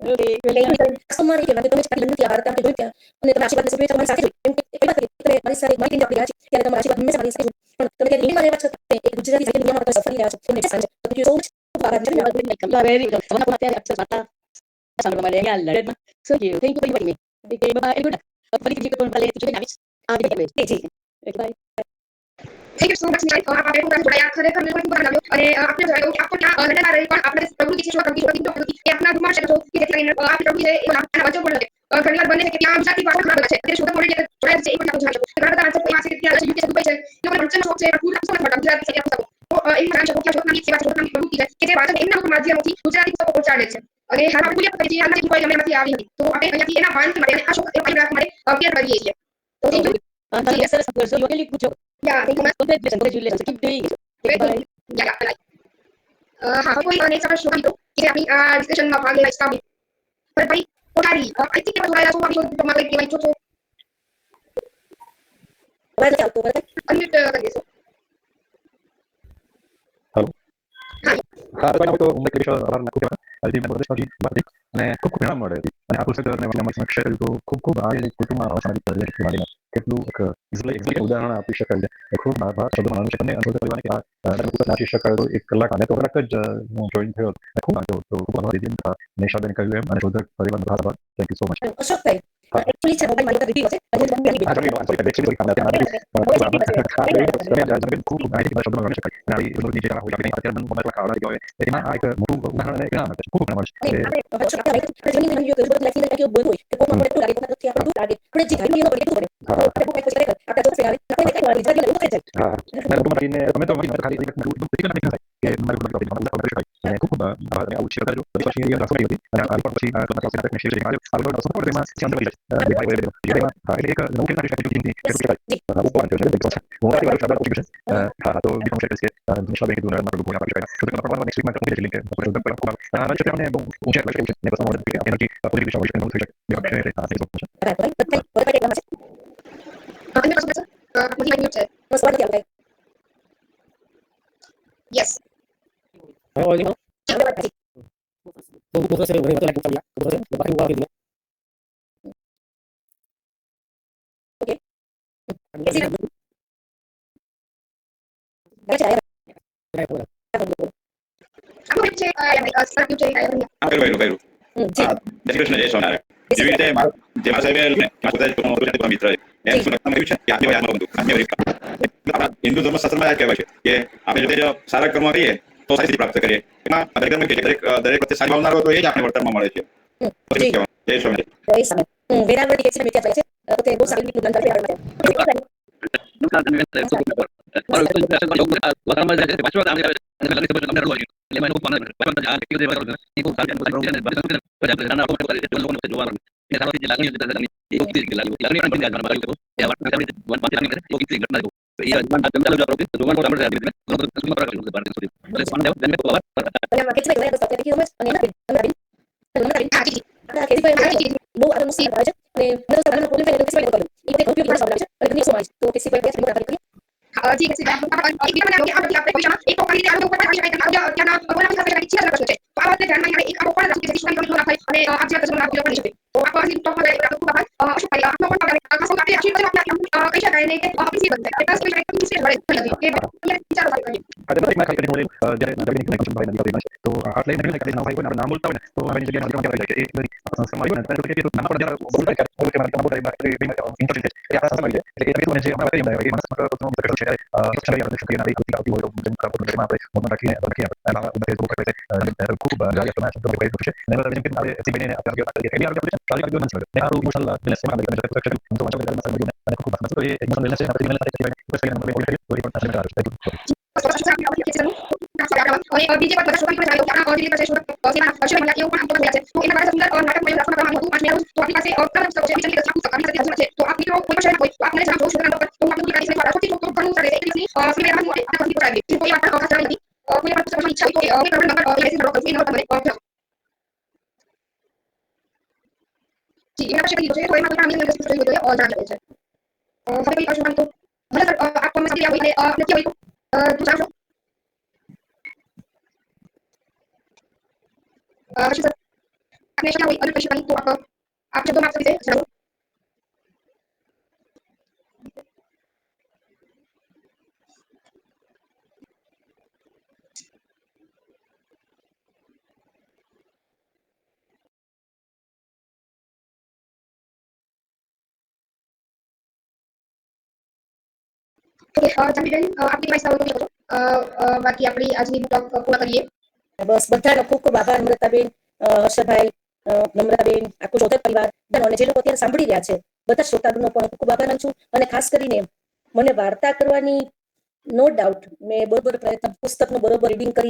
Okay. Thank you customer કે માટે તમે ચાલી નથી આભાર તમે જોઈ અને તમે આશીર્વાદ સભ્ય તમારી સાથે જોઈ કેમ કે એ વાત કરી તમે મારી સાથે મારી ટીમ આપણી છે ત્યારે તમારા આશીર્વાદ હંમેશા મારી સાથે પણ તમે ત્યાં દિલ્હીમાં રહેવા છતાં એક ગુજરાતી સાહિત્ય દુનિયામાં તમે સફળ રહ્યા છો તમને સાંજે thank you so much. Very good. Sana po natin at sa sama naman yan. Lahat na. So thank you. Thank you for inviting me. Okay, bye-bye. Good. Balik ko pala ito namin. Okay, bye. Thank you so much નિરાઈ આપણે programme જોડાયા ખરેખર મને ખૂબ આનંદ આવ્યો અને આપણે જોયું કે આપણો ત્યાં લંડનમાં રહી પણ આપણે પ્રવૃત્તિ છે શોધ કરતી પ્રવૃત્તિ એ આપણા ગુમાર છે તો કે જેટલા આ પ્રવૃત્તિ છે એ આપણા વચ્ચે પણ છે ઘણીવાર બને છે કે ત્યાં ગુજરાતી ભાષા ઘણા બધા છે તે શોધ મોડે જે જોડાયા છે એ પણ આપણે જાણીશું ઘણા બધા આંસર કોઈ પાસે ત્યાં યુકે છે દુબઈ છે એ લોકો વંચન શોખ છે પૂર આપસો માટે ગુજરાતી છે તો એ જાણ શકો કે શોધની સેવા શોધની પ્રવૃત્તિ છે કે જે ભાષા એમના માધ્યમથી ગુજરાતી પુસ્તકો પહોંચાડે છે અને હાલ આપણે બોલીએ પછી આના દુબઈ ગમેમાંથી આવી હતી તો આપણે અહીંયાથી એના વાંચ માટે આ શોધ એ પરિવાર માટે અભ્યાસ કરીએ છીએ તો thank you Yes, sir. So you really good job. Yeah thank you Congratulations. Keep doing it. Bye. યા હા કોઈ નેક્સ્ટ આપણે શોધી દો કે આપણી આ ડિસ્કશનમાં ભાગ લેવા ઈચ્છતા હોય પણ ભાઈ પોતાની આઈ થિંક કે જોડાયેલા છો આપણી શોધ તમારે કહેવાય છો અવાજ નથી આવતો બરાબર. અનમ્યુટ કરી દેશો Halo. હા હા તો આપણે તો ઉમર કે વિષય આભાર નાખું કે ટીમ મેમ્બર દેશમાંથી બાકી અને ખૂબ ખૂબ ઇનામ મળે અને આ પુસ્તક અને અમારી સમક્ષ શેર તો ખૂબ આ એક કુટુંબમાં સામાજિક પરિસ્થિતિ માટે કેટલું એક ઇઝીલી ઉદાહરણ આપી શકાય છે ખૂબ આભાર શબ્દ માનું છે અને અનુભવ કરવાની કે આ પુસ્તક નાખી શકાય તો 1 કલાક અને તો કલાક જ હું જોઈન થયો ખૂબ આનંદ તો ખૂબ આભાર દીદી નિશાબેન કહ્યું એમ અને શોધક પરિવાર બધા આભાર thank you so much Ashokbhai actually છે મોબાઈલ મારી વિડિયો છે અને હું તમને હા ચાલો આન્સર કરી બેચી કામ તમે ખૂબ માહિતી શબ્દમાં ગણી શકાય અને આ બધું નીચે હોય આપણે અત્યારે મને મને ખાવા ગયો એમાં આ એક મોટું ઉદાહરણ એક નામ છે ખૂબ નામ છે આપણે અશોક આપણે જમીન વિડિયો કે બધું લખીને કે બોલ હોય કે કોણ આપણે લાગે નથી આપણે દૂર લાગે આપણે જે ભાઈ એનો પડે પડે આપણે કોઈ પછી આપણે જો આવે આપણે કઈ વાર વિચારી લેવું છે હા મેં તો મારીને તમે તો મારી ખાલી એક મિનિટ ટિકિટ નથી થાય કે મારી કોઈ પ્રોબ્લેમ નથી કરી શકાય અને ખૂબ આભાર અને આવું છે કરજો પછી એ રાસો કરી અને આ પણ પછી તમે પાસે તક શેર કરી આ બધું સપોર્ટ તેમાં ચંદ કરી છે ભાઈ હા એટલે એક નવું કરી શકે છે કે કે ઉપર છે હું આ વાત સાબત કરી છે હા તો બીજું છે કે નિશાબે કીધું ને મારું બોલા કરી તો તમે પરવાનો નેક્સ્ટ વીક માં તમને લિંક આપણે તો પર આ છે તમને બહુ ઊંચા લેવલ છે ને પછી મોડલ કે એનર્જી પોઝિટિવ વિષય છે થઈ શકે એ છે આ ફેસબુક છે બરાબર બરાબર બરાબર અન્ય પ્રશ્ન છે આપણી અનમ્યુટ છે બસ વાત નથી યસ Oh, આપણું છે સર્ક્યુટ છે કર્યું શ્રી કૃષ્ણ જય સ્વામિનારાયણ જેવી રીતે જે મારા સાહેબે પોતાના મિત્ર એમ સુનકમાં કહ્યું છે કે આત્મીય બંધુ આપણા હિન્દુ ધર્મશાસ્ત્રમાં કહેવાય છે કે આપણે જો સારા કર્મ કરીએ તો સારી સ્થિતિ પ્રાપ્ત કરીએ એમાં દરેક વખતે સારી ભાવના તો એ જ આપણે વર્તનમાં મળે છે જય સ્વામિનારાયણ વેરાવળ કે છે મિત્ર છે તો બહુ સારી રીતે મંત્ર છે બહુ આગળ મુશ્કેલ આવે છે અને નર્સ તમારા પ્રોબ્લેમ થાય તો કેસી કરો એ તે ઉપયોગી ભાષા બનાવે છે અને ઘણી સમજ તો કેસી પર કેસી મોટા કરી ઠીક છે આપણે પૈસા એક પકડી દે ઉપર આવી શકાય ત્યાંના ભગવાન સાથે કરી છે તો આ વાતને ધ્યાનમાં લઈને એક આવો પણ રાખી છે વિશ્વાસ કરવાનો થાય અને આ જે કસમ આપી પડી શકે તો આ પાસી ટોપ માં જાય ખૂબ આભાર અશોકભાઈ આપનો પણ પકડે ખાસ કરીને આપણે આશીર્વાદ આપના કહી શકાય ને કે આપણી બનશે એટલે કોઈ શકાય કે મળે કે વિચારો કરી આજે તો એક માં ખાલી મોડેલ જ્યારે નવીન કનેક્શન ભાઈ નવી કરી છે તો આટલે નવીન કનેક્શન ભાઈ કોઈ નામ બોલતા હોય ને તો હવે જગ્યાએ નામ કહેવાય છે એ બધી સંસ્થામાં આવ્યું ને તો કે નામ પર જરા બોલતા છે બોલ કે નામ બોલતા ઇન્ટરેસ્ટ છે એ આપણા સંસ્થામાં છે એટલે કે તમે જે અમારા કરી એ માણસ માટે તો છે શક્ય નથી શક્ય નથી કે આવતી હોય તો જેમ કામ આપણે મોટો રાખીને રાખીએ આના ફેસબુક પર છે ખૂબ જારી આપણા સંતો ભાઈ છે ને મને કે આપણે એસી બેને આપણે કે એ આપણે ચાલી કરી નથી ને આ મુસલ્લા બિલસ માં આપણે તો વાંચો કે મસલ અને ખૂબ મસલ તો એ એક મસલ છે આપણે મિલન સાથે પછી કે આપણે બોલી કરી તો એ પણ સાચું છે અને બીજે પર બધા શોધી પણ આવ્યો કે આ દિલ્હી પાસે સેના અશ્વિન મહિલા એવું પણ આમ તો છે તો એના માટે સુંદર નાટક મેં રાખવામાં આવ્યું હતું 5 મહિના તો આપણી પાસે કલમ છે વિચલિત સ્થાપિત કરવાની સાથે છે તો આ મિત્રો કોઈ પણ કોઈ આપણે જાણો છો તો આપણે કરી શકીએ રાષ્ટ્રીય તો ઘણું સારું છે એટલે ફ્રી માં આપણે કરી શકાય કોઈ આપણે ખાસ નથી કોઈ પણ સમસ્યા ઈચ્છા હોય તો કોઈ પણ નંબર લેસી કરો કોઈ નંબર તમને જી શેર કરી દીધો છે તો એમાં તમે આની અંદર જોઈ શકો છો જાણી શકે છે હવે કોઈ પ્રશ્ન તો મને સર આપ કોમેન્ટ કરી હોય એટલે નથી હોય તો ચાલો સર આપણે શું હોય અન્ય પ્રશ્ન તો આપ શબ્દો માં આપી દે ચાલો ઓકે જાનવીબેન આપની પાસે આવો તો બાકી આપણી આજની ટોક પૂર્ણ કરીએ બસ બધાનો ખૂબ ખૂબ આભાર નમ્રતાબેન, હર્ષભાઈ, નમ્રતાબેન, આખું શ્રોતા પરિવાર બધાનો અને જે લોકો અત્યારે સાંભળી રહ્યા છે બધા શ્રોતાગણનો પણ ખૂબ આભાર માનું છું. અને ખાસ કરીને મને વાર્તા કરવાની નો ડાઉટ મેં બરોબર પ્રયત્ન પુસ્તકનું બરોબર રીડિંગ કરીને